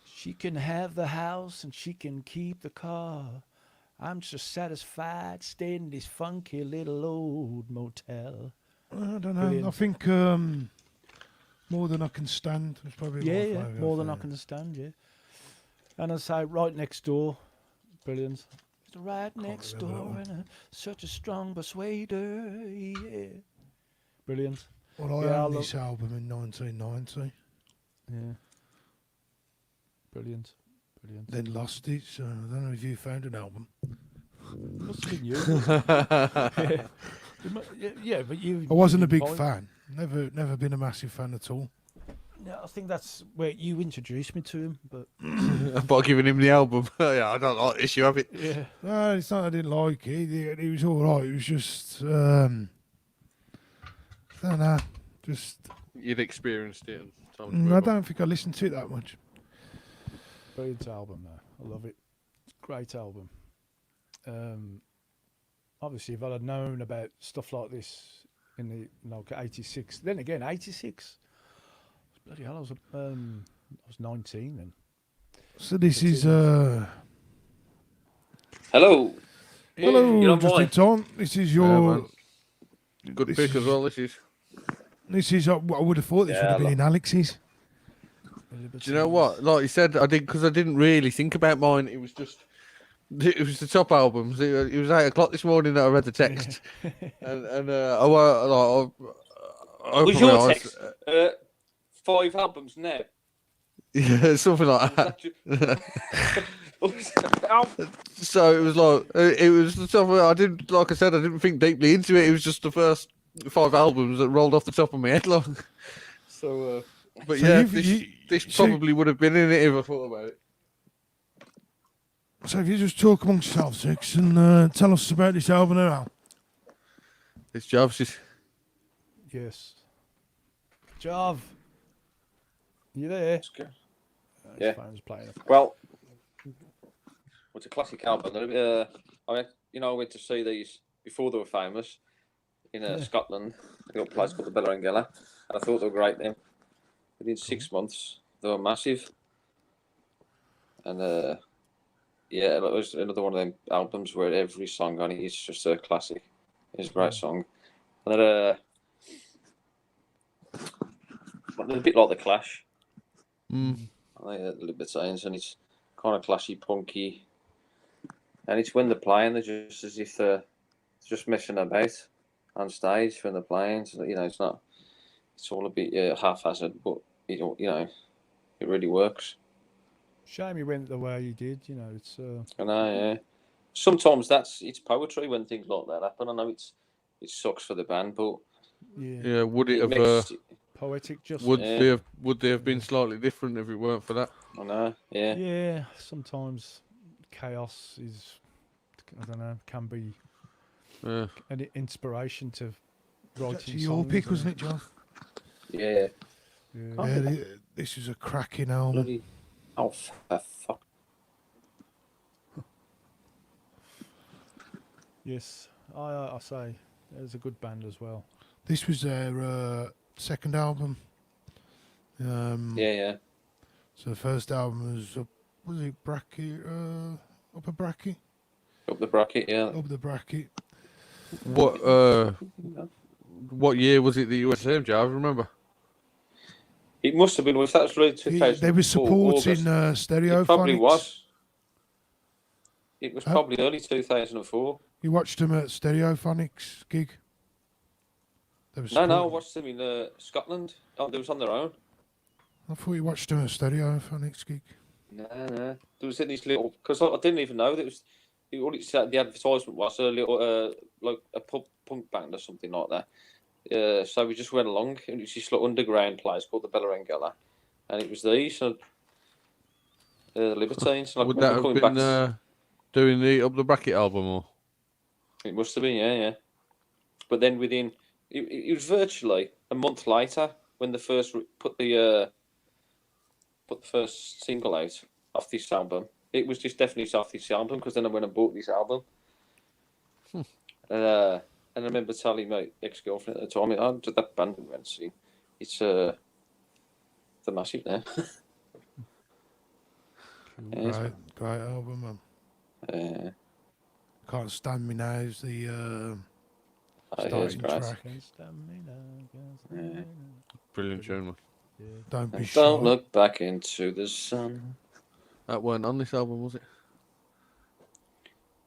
She can have the house and she can keep the car. I'm just satisfied staying in this funky little old motel. I don't know. Brilliant. I think More Than I Can Stand was probably my Yeah, favourite more off than I there. can stand, yeah. And I say Right Next Door, brilliant. It's right next remember that door one. and such a strong persuader, yeah. Brilliant. Well, I Yeah, I owned love- this album in 1990, Yeah. Brilliant. then lost it, so I don't know if you found an album. Must have been you. Yeah, but you. I wasn't a big Fine. fan. Never been a massive fan at all. Yeah, I think that's where you introduced me to him, but By giving him the album. Yeah, I don't like this. You have it. yeah. No, it's not I didn't like it. It was all right. It was just, I don't know. Just, You'd experienced it. And time to I move on. don't think I listened to it that much. Brilliant album, though. I love it. It's a great album. Obviously, if I'd have known about stuff like this in the '86, then again '86, bloody hell, I was 19 then. So this is, Hello. hello, You're on just in mine. time. This is Yeah, your, man. Good this pick is- as well. This is. This is what I would have thought. This would Yeah, have been in Alex's. Do you know what? Like you said, I did because I didn't really think about mine. It was the top albums. It was 8 o'clock this morning that I read the text, and I were like, I Was opened your my eyes. text 5 albums now? Yeah, something like Was that. that ju- So it was like it was the top. I didn't, like I said, I didn't think deeply into it. It was just the first 5 albums that rolled off the top of my head. Long. So, but So yeah, you've- this so- probably would have been in it if I thought about it. So if you just talk amongst yourselves, Six, and tell us about this album now. It's Jarvis. Yes. Jav, you there? His Yeah. phone's playing up. Well, it's a classic album. I went to see these before they were famous in Scotland. A little place called the Bellerangella, and I thought they were great then. Within 6 months, they were massive. And yeah, it was another one of them albums where every song on it is just a classic. It's a great song. And then, they're a bit like the Clash. Mm. The Libertines, and it's kind of clashy, punky, and it's when they're playing, they're just as if they're just messing about on stage when they're playing. So, it's not. It's all a bit haphazard, but it really works. Shame he went the way he did. It's I know, yeah. Sometimes it's poetry when things like that happen. I know it sucks for the band, but yeah, Yeah, would it it have? makes. poetic justice. Would they have been slightly different if it weren't for that? I know, yeah. Yeah, sometimes chaos is, I don't know, can be Yeah. an inspiration to writing Actually, your songs. pick, wasn't it, John? Yeah. Yeah. Oh. Yeah, this is a cracking album. Bloody. Oh, fuck. Yes, I say there's a good band as well. This was their second album. Yeah. So the first album was it bracket, upper bracket, Up the bracket, yeah. up the bracket. What year was it that you were saying, Joe? I remember. It must have been. Was that really 2004? They were supporting Stereophonics. It probably was. It was probably early 2004. You watched them at Stereophonics gig? They were No, I supporting- watched them in Scotland. Oh, they was on their own. I thought you watched them at Stereophonics gig. No. There was these little, because I didn't even know that it was. All it said, the advertisement was a little, like a punk band or something like that. So we just went along. And it was this little underground place called the Bellerangella, and it was these and the Libertines. And I Would remember that have coming been doing the Up the Bracket album or? It must have been, yeah. But then it was virtually a month later when they first put the first single out off this album. It was just definitely off this album because then I went and bought this album. And I remember telling my ex-girlfriend at the time, "Oh, that band we went to see, it's they're massive now." Yeah, Great album, man. Can't Stand Me Now is the it's starting great. track. Can't stand me now, can't stand me now. Brilliant tune, man. Yeah. Don't be And shy. don't look back into the sun. That weren't on this album, was it?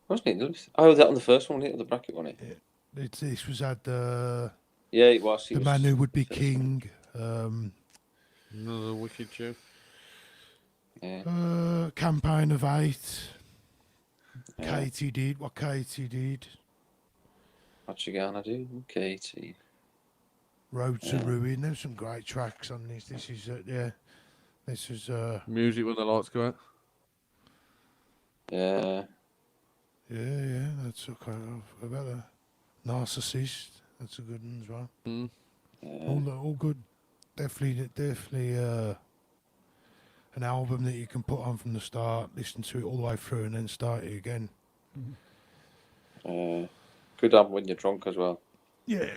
Wasn't it? Oh, that on the first one, wasn't it? The bracket one. This was at the Yeah, it was. It was Man Who Would Be first King. Another wicked tune. Yeah. Campaign of 8. Yeah. Katie did what Katie did. What you gonna do, Katie? Road to Yeah. Ruin. There's some great tracks on this. This is This is Music when the lights go out. Yeah. yeah. That's okay. About a Narcissist. That's a good one as well. Mm. Yeah. All good. Definitely an album that you can put on from the start, listen to it all the way through, and then start it again. Good album when you're drunk as well. Yeah,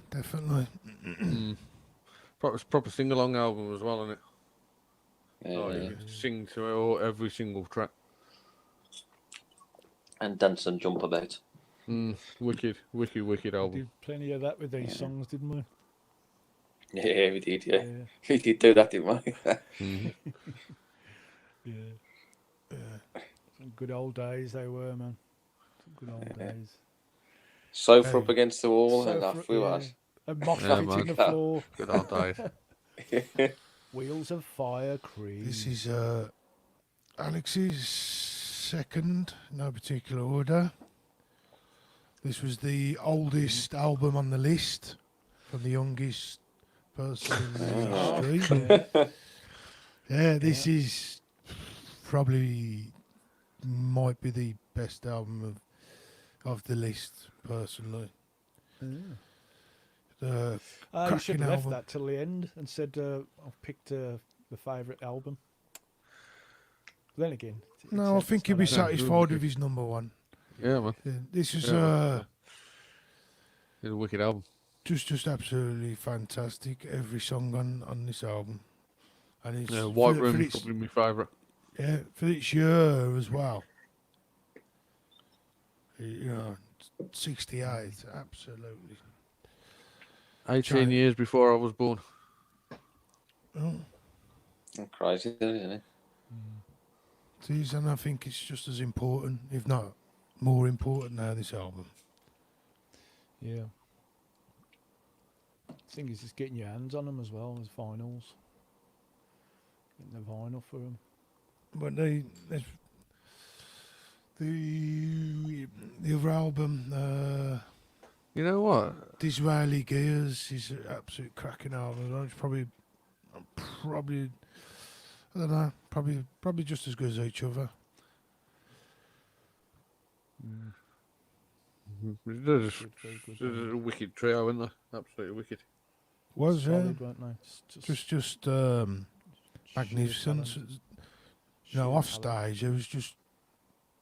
definitely. Proper sing along album as well, isn't it? Yeah. Like, you sing to it all, every single track. And dance and jump about. Wicked album. Did plenty of that with these songs, didn't we? Yeah, we did. Yeah, Yeah, we did do that, didn't we? Mhm. yeah. Some good old days they were, man. Some good old days. Sofa up Hey. against the wall, and Sofa, off we yeah. was. A mosh Yeah, pit man. in the floor. Good old days. Wheels of Fire cream. This is Alex's second, no particular order. This was the oldest album on the list from the youngest person in the history. Yeah. Yeah, this is probably might be the best album of the list, personally. The You should cracking have left album. that till the end and said, I've picked the favourite album. Then again, No, I think he'd be it's not satisfied with his number one. Yeah, man. Yeah, this is Yeah. It's a wicked album. just absolutely fantastic. Every song on this album, and it's Yeah, White for Room is its, probably my favourite. yeah, for its year as well. You know, 68, absolutely. 18 China. years before I was born. Oh, Crazy, isn't it? it is, and I think it's just as important, if not more important now, this album. Yeah. Thing is, just getting your hands on them as well as vinyls. Getting the vinyl for them. But the other album, You know what? Disraeli Gears, is an absolute cracking album. As well. It's probably, I don't know, probably just as good as each other. They're just, Very good they're band. a wicked trio, aren't they? Absolutely wicked. Was Solid, weren't they? just sheer magnificent. talent. You know, Sheer off talent. stage, it was just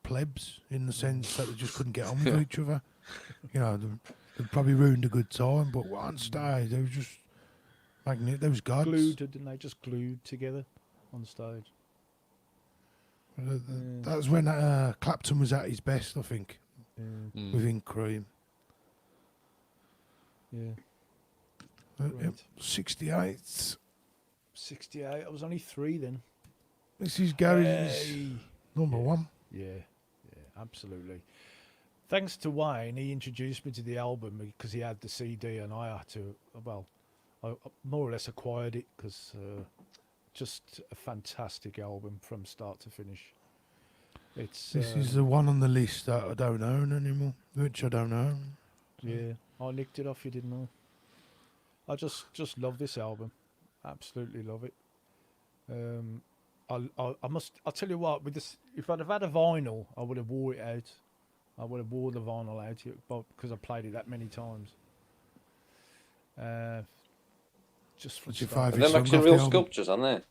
plebs in the sense that they just couldn't get on with each other. You know, they probably ruined a good time, but on stage, they was just magnificent. They was gods. Glued, didn't they? Just glued together on stage. That was when Clapton was at his best, I think, Yeah. within Cream. Yeah. Yeah, Right. 68. 68. I was only 3 then. This is Gary's Hey. number one. Yeah, absolutely. Thanks to Wayne, he introduced me to the album because he had the CD and I had to, well, I more or less acquired it because just a fantastic album from start to finish. It's This is the one on the list that I don't own anymore, which I don't own. yeah, I nicked it off you, didn't I? I just love this album, absolutely love it. I'll tell you what, with this, if I'd have had a vinyl, I would have wore it out. I would have wore the vinyl out because I played it that many times. Just from What's your start- favourite And them song actually off real the album? sculptures, aren't they?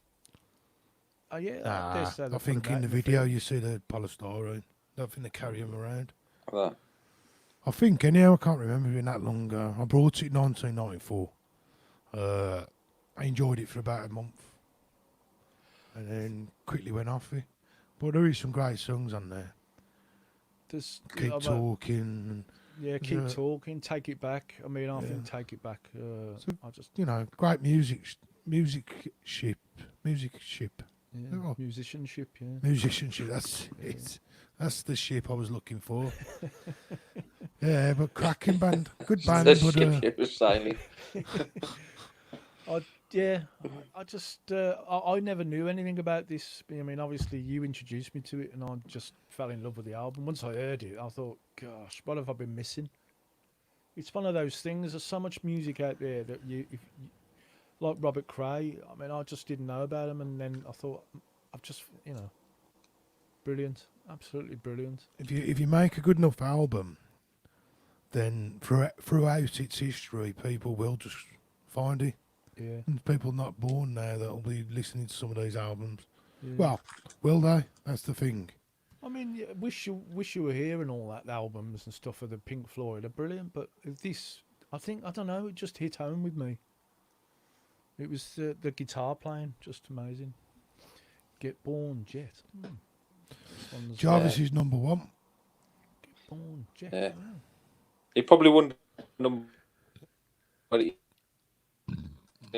Oh yeah, Nah, dare say they I put think them in out the field. video you see the polystyrene. I don't think they carry them around. Like that. I think anyhow, I can't remember it that long ago. I brought it in 1994. I enjoyed it for about a month. And then quickly went off it. But there is some great songs on there. There's- Keep I'm a- Talking, Yeah, keep Yeah. talking. Take it back. I mean, I think Yeah. take it back. I just you know, great music ship. yeah, Oh. musicianship. Yeah. Musicianship, that's it. That's the ship I was looking for. Yeah, but cracking band. Good band, The but ship it was sailing. Yeah, I just I never knew anything about this. I mean, obviously you introduced me to it, and I just fell in love with the album. Once I heard it, I thought, "Gosh, what have I been missing?" It's one of those things. There's so much music out there that like Robert Cray. I mean, I just didn't know about him, and then I thought, I've just, brilliant, absolutely brilliant. if you make a good enough album, then throughout its history, people will just find it. Yeah. And people not born now that'll be listening to some of these albums. yeah. Well, will they? That's the thing. I mean, yeah, wish you were here and all that. The albums and stuff of the Pink Floyd are brilliant, but this, I don't know, it just hit home with me. It was the guitar playing, just amazing. Get Born Jet. This one's Jarvis is number one. Get Born Jet. Yeah. wow. He probably wouldn't. But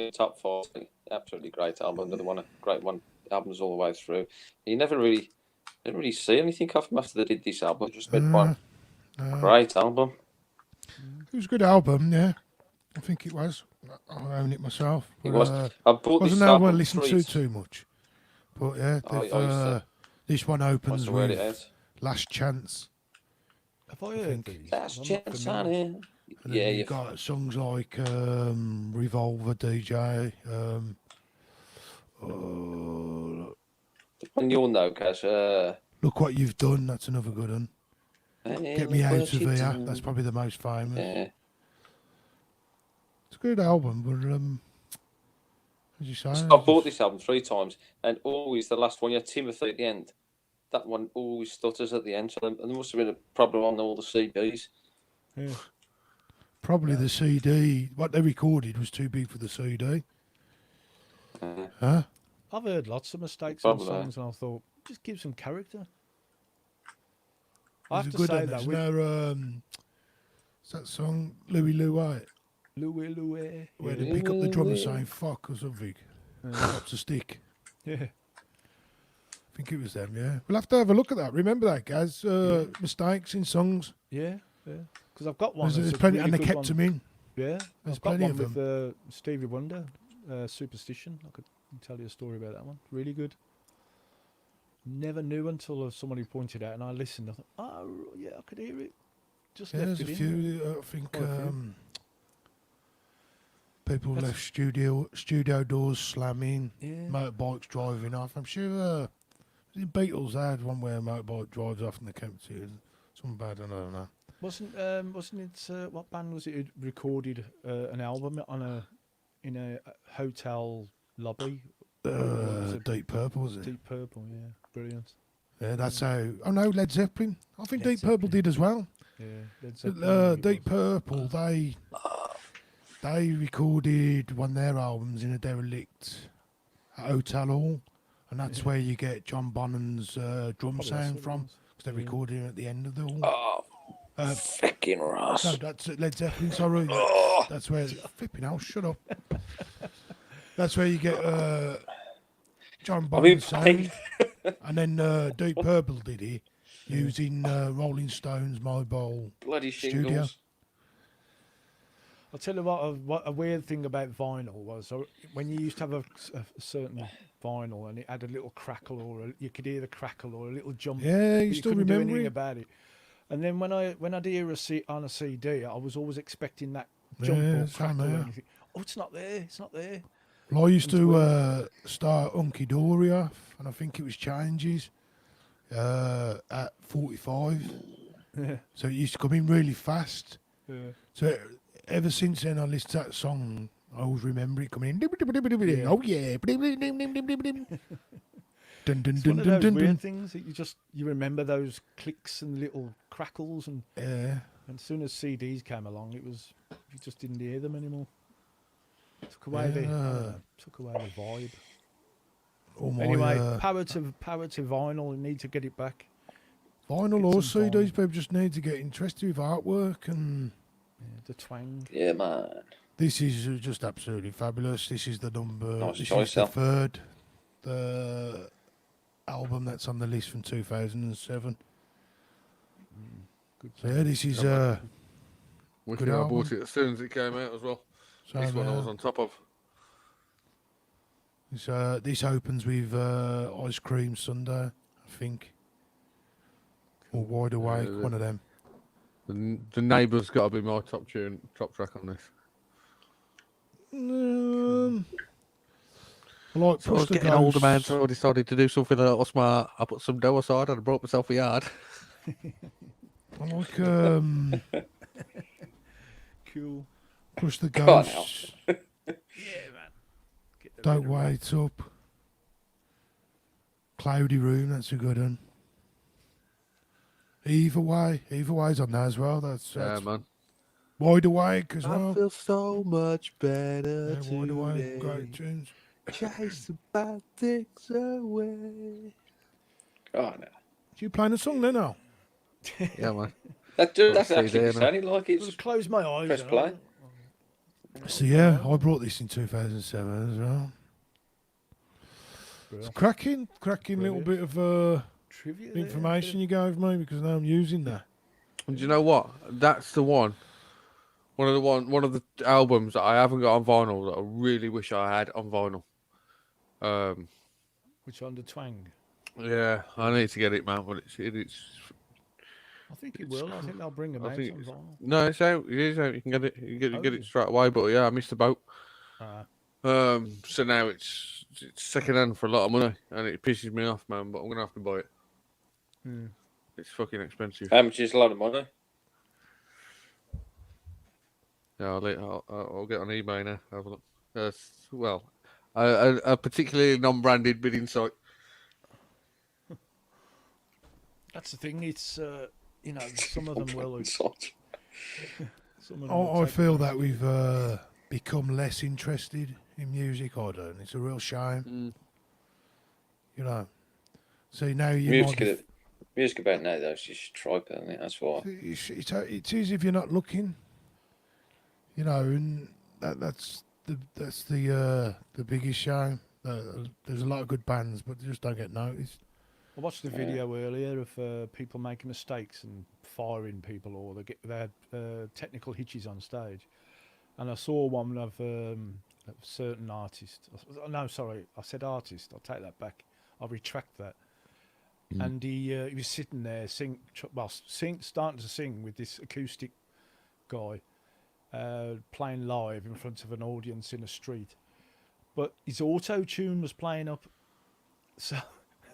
in top 40. Absolutely great album. Another one, a great one. Albums all the way through. You never really see anything off them after they did this album. Just been one great album. It was a good album, yeah. I think it was. I own it myself. It But, was. I bought wasn't this that one album listened to too much. But yeah, Oh, they've, I used to- this one I opens to wear it with out. Last Chance. Have I heard think these? Last I'm not chance familiar. on it. And then Yeah, you've you got songs like Revolver DJ. Oh, and you'll know, Cash. Look What You've Done. That's another good one. Get Me Out of Here. That's probably the most famous. Yeah. It's a good album, but as you say, I bought this album 3 times, and always the last one, you had Timothy at the end. That one always stutters at the end, so there must have been a problem on all the CDs. Yeah. probably the CD. What they recorded was too big for the CD. Huh? I've heard lots of mistakes on Probably. songs, and I thought, just give some character. I There's have a to good say one. that There's with what's that song? Louie Lou White, Louie Louie, where they yeah. pick up the drum and Louie. saying "fuck" or something. Yeah. Drops a stick. Yeah. I think it was them. Yeah, we'll have to have a look at that. Remember that, guys? Mistakes in songs. Yeah, yeah. Because I've got one. There's that's a plenty, really and they good kept one. them in. Yeah, There's I've got plenty one of with Stevie Wonder, Superstition. I could tell you a story about that one. Really good. Never knew until somebody pointed out, and I listened. I thought, oh yeah, I could hear it. Just Yeah, left there's a it in. few. I think Quite a few. people That's- left studio doors slamming, Yeah. motorbikes driving off. I'm sure the Beatles had one where a motorbike drives off and they kept it. Something bad, I don't know. Wasn't it? What band was it? Who recorded an album in a hotel lobby. was it? Deep Purple, was it? Deep Purple. Yeah, brilliant. Yeah, that's how. Oh no, Led Zeppelin. I think Led Deep Purple Zeppelin. did as well. Yeah, Led Zeppelin, I think it Deep was. Purple, they recorded one of their albums in a derelict hotel hall, and that's Yeah. where you get John Bonnon's drum Probably that's sound what it from, was. because they Yeah. recorded it at the end of the hall. Oh, Uh, freaking Ross. no, that's Led Zeppelin. Sorry, that's where. Flipping hell, shut up. That's where you get John I mean, Bonnon's sound, and then Deep Purple did it using Rolling Stones mobile. bloody Studio. shingles. I'll tell you what a weird thing about vinyl was. So when you used to have a certain vinyl and it had a little crackle you could hear the crackle or a little jump. Yeah, but you still couldn't do remember anything it? about it. And then when I'd hear on a CD, I was always expecting that jump Yeah, or same crackle. here. And you think, oh, it's not there. It's not there. Well, I used It's to start Hunky Dory off, and I think it was Changes at 45. Yeah. So it used to come in really fast. Yeah. So ever since then, I listened to that song. I always remember it coming in. Yeah. Oh yeah. Dun, dun, It's dun, one of dun, those dun, weird dun. things that you remember those clicks and little crackles, and Yeah. as soon as CDs came along, you just didn't hear them anymore. Took away the vibe. All my Anyway, power to vinyl. We need to get it back. vinyl get or some CDs, vinyl. people just need to get interested with artwork, and Yeah, the twang. Yeah, man. this is just absolutely fabulous. This is the number. Nice This choice, is the Al. third. The album that's on the list from 2007. Good. So yeah, this is Wicked, Good I album. bought it as soon as it came out as well. so, This one I was on top of. this opens with Ice Cream Sunday, I think, or Wide Awake, the- one of them. The Neighbours got to be my top track on this. I like So I was Push the getting older, man, Ghosts. so I decided to do something a little smart. I put some dough aside and I brought myself a yard. I like Cool. Push the Come on, Al. Ghosts. Yeah, man. Get the Don't rhythm right. Wait Up. Cloudy Room, that's a good one. Either Way's on there as well. That's Yeah, man. Wide Awake as well. I feel so much better Yeah, Wide Awake, today. great tunes. Chase the bad things away. Oh, no. Do you playing a song then now? Yeah, man. That's see actually there now. sounding like I'll it's just close my eyes. Press and play. I'll- So yeah, I brought this in 2007 as well. It's Well, cracking little bit of trivia there, information you gave me because now I'm using that. And do you know what? That's the one. One of the albums that I haven't got on vinyl that I really wish I had on vinyl. Which on the Twang? Yeah, I need to get it, man. But it's I think it will. I think they'll bring them I out think on it's- vinyl. no, it's out. It is out. You can get it. You can Oh, get yeah. it straight away. But yeah, I missed the boat. Ah, So now it's second hand for a lot of money, and it pisses me off, man. But I'm gonna have to buy it. hmm. It's fucking expensive. How much is a lot of money? Yeah, I'll get on eBay now. Have a look. Well, a particularly non-branded bidding site. That's the thing. It's you know, some of them will. Sort. Some of them will I take- feel that we've become less interested in music. I don't. It's a real shame. You know. See now you might be, Music about now though is just tripe, isn't it? That's why. it is if you're not looking. You know, and that's the biggest shame. There's a lot of good bands, but they just don't get noticed. I watched the video earlier of people making mistakes and firing people, or they had technical hitches on stage. And I saw one of a certain artist. No, sorry, I said artist. I'll take that back. I'll retract that. And he was sitting there starting to sing with this acoustic guy, playing live in front of an audience in a street. But his auto tune was playing up, so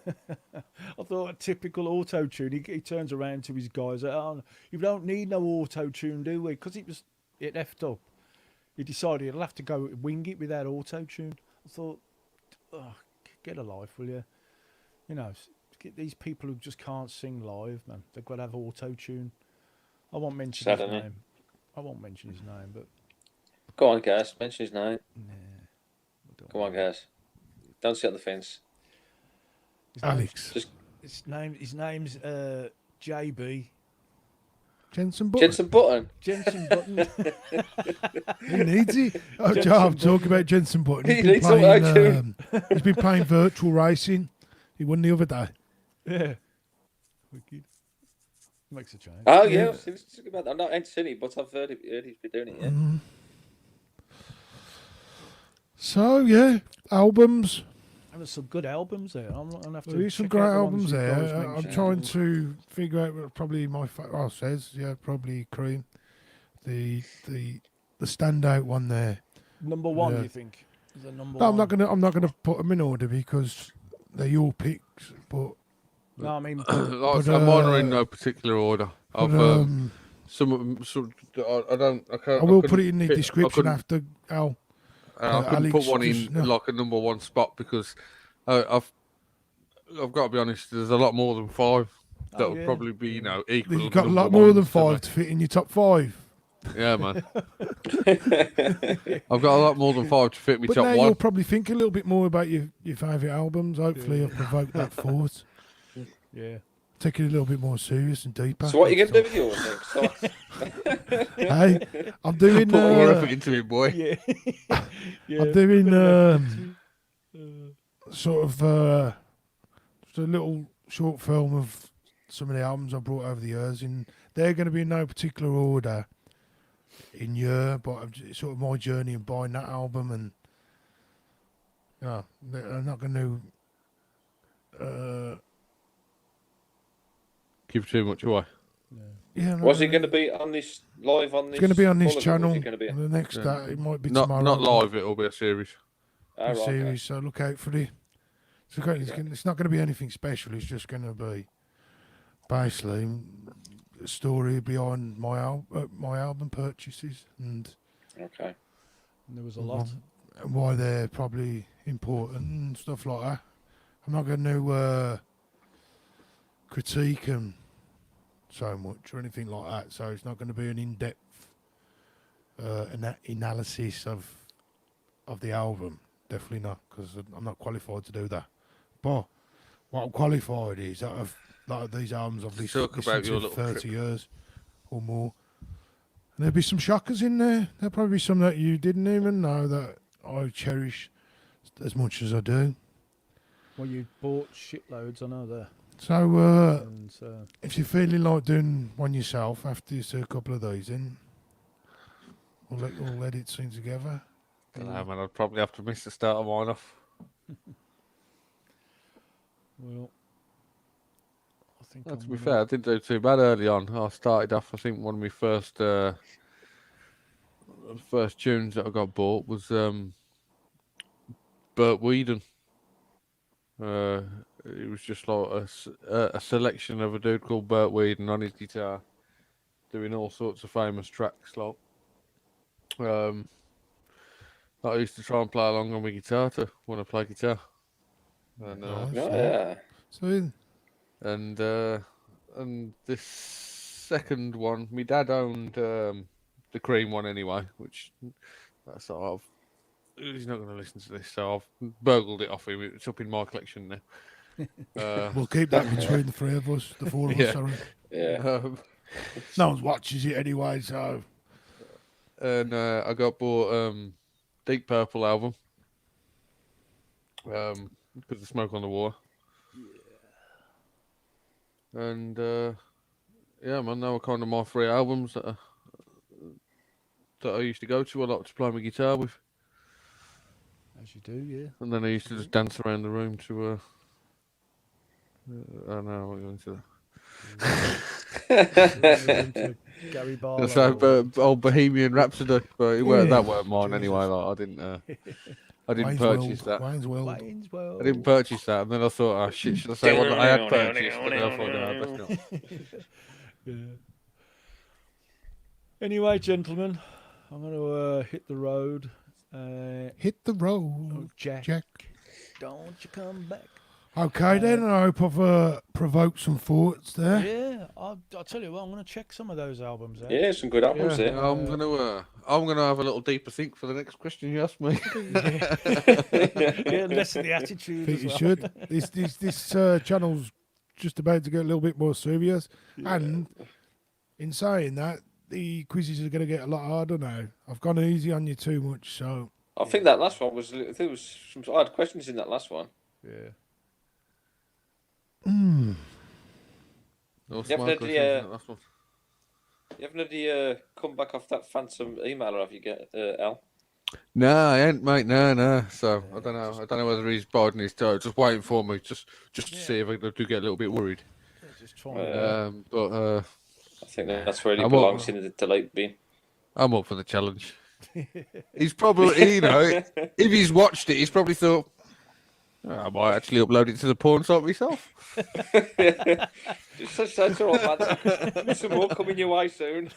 I thought a typical auto tune. He turns around to his guys, "Oh, you don't need no auto tune, do we?" Because it effed up. He decided he'll have to go wing it without auto tune. I thought, oh, get a life, will you? You know, get these people who just can't sing live, man. They've got to have auto tune. I won't mention Sad, his isn't it? name. I won't mention his name, but Go on, guys. Mention his name. nah. I don't Come on, guys. Don't sit on the fence. His name's- Alex Just His name's JB Jensen Button. Jensen Button. Jensen Button. He needs it. Oh, Jensen Joe, Button. talk about Jensen Button. He needs some action. He's been playing virtual racing. He won the other day. Yeah. Wicked. Makes a change. Oh yeah, I've seen something about that. I'm not into seen it, but I've heard he's been doing it. Yeah. So yeah, albums. There were some good albums there. I'm gonna have to. There is some check great out the albums ones you guys there. I'm mentioned. trying to figure out what probably my says probably Cream, the standout one there. Number one, Yeah. you think? Is the number No, one? I'm not gonna put them in order because they're your picks. But No, I mean, Like, I'm mine are in no particular order. I've some of them. I don't. I can't. I will couldn't put it in the pick- description couldn't- after Al. I couldn't Alex, put one in just- no. like a number one spot because I've got to be honest. There's a lot more than five that Oh, would yeah. probably be equal. You've to got a lot number more than ones to me. five to fit in your top five. Yeah, man. I've got a lot more than five to fit me But now top you'll one. probably think a little bit more about your favourite albums. Hopefully, I've provoked that thought. yeah. Take it a little bit more serious and deeper. So what are you going to do with yours then? So, Hey, I'm doing. Put more effort into it, boy. Yeah. yeah. I'm doing sort of just a little short film of some of the albums I brought over the years, and they're going to be in no particular order in year, but it's sort of my journey in buying that album, and I'm not going to. Give too much away. Yeah, was he going to be on this live on this? It's going to be on this Bulletin? channel. Was he going to be? The next day, it might be Not tomorrow. not live. It'll be a series. Oh, A right, okay. series, so look out for it. It's not going to be anything special. It's just going to be basically a story behind my album purchases and Okay. And there was a lot. why they're probably important and stuff like that. I'm not going to critique them so much or anything like that. So it's not going to be an in-depth analysis of the album. Definitely not, because I'm not qualified to do that. But what I'm qualified is that I've like these albums I've listened Talk about to your for little 30 years or more, there'll be some shockers in there. There'll probably be some that you didn't even know that I cherish as much as I do. Well, you bought shitloads, I know that. So, And if you're feeling like doing one yourself after you see a couple of these in, we'll let it sing together. Man, I'd probably have to miss the start of mine off. well, I think To I'm be gonna- fair, I didn't do too bad early on. I started off, I think one of my first tunes that I got bought was Burt Whedon. It was just like a selection of a dude called Burt Whedon on his guitar, doing all sorts of famous tracks. Like, I used to try and play along on my guitar when I play guitar. And Nice. Yeah. So, and this second one, my dad owned the Cream one anyway, which that's sort of. He's not going to listen to this, so I've burgled it off him. It's up in my collection now. we'll keep that between the three of us, the four of Yeah. us, sorry. Yeah. No one watches it anyway, so. And I got bought Deep Purple album. Because of Smoke on the Water. And yeah, man, they were kind of my three albums that I used to go to a lot to play my guitar with. As you do, yeah. And then I used to just dance around the room to. I don't know, I won't go into Into Gary Barlow. that. So, old Bohemian Rhapsody, but Yeah. that weren't mine Jesus. anyway. Like, I didn't Wayne's purchase World, that. Wayne's World. Wayne's World. I didn't purchase that, and then I thought, oh shit, should I say what I had purchased? And then I thought, no, that's not. Yeah. Anyway, gentlemen, I'm going to hit the road. Hit the road, Jack, Jack. don't you come back. Okay, then, I hope I've provoked some thoughts there. Yeah, I'll tell you what, I'm going to check some of those albums out. Yeah, some good albums Yeah, there. I'm gonna have a little deeper think for the next question you ask me. Yeah, less of the attitude think as you well. should. This channel's just about to get a little bit more serious. And in saying that, the quizzes are going to get a lot harder now. I've gone easy on you too much, so. I think that last one was. I think there was some hard questions in that last one. Yeah. Mm. No You haven't smoke had or the, something, that last one. You haven't had the come back off that phantom email, or have you get Al? No, I ain't, mate. No. So I don't know. I don't know whether he's biding his time, just waiting for me, just to see if I do get a little bit worried. Just trying But I think that's where he I'm belongs up. in the delete bin. I'm up for the challenge. He's probably, if he's watched it, he's probably thought, "Oh, I might actually upload it to the porn site myself." That's all, man. Some more coming your way soon.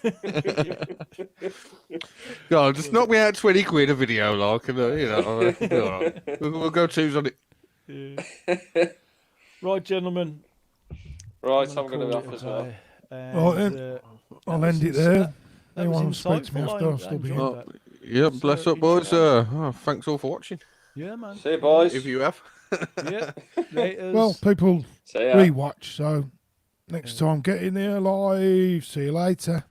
Go on, just knock me out 20 quid a video, like, and all right. We'll go twos on it. Right, gentlemen. Right, I'm gonna going to be call off it as a well. day. Right then. that I'll was end it ins- there. that was Anyone who speaks to me insightful. after, I'll I still be enjoyed in. that. Yeah, bless up, boys. Thanks all for watching. Yeah, man. See you, boys. If you have. Yeah. Laters. Well, people See ya. rewatch, so next time get in there live. See you later.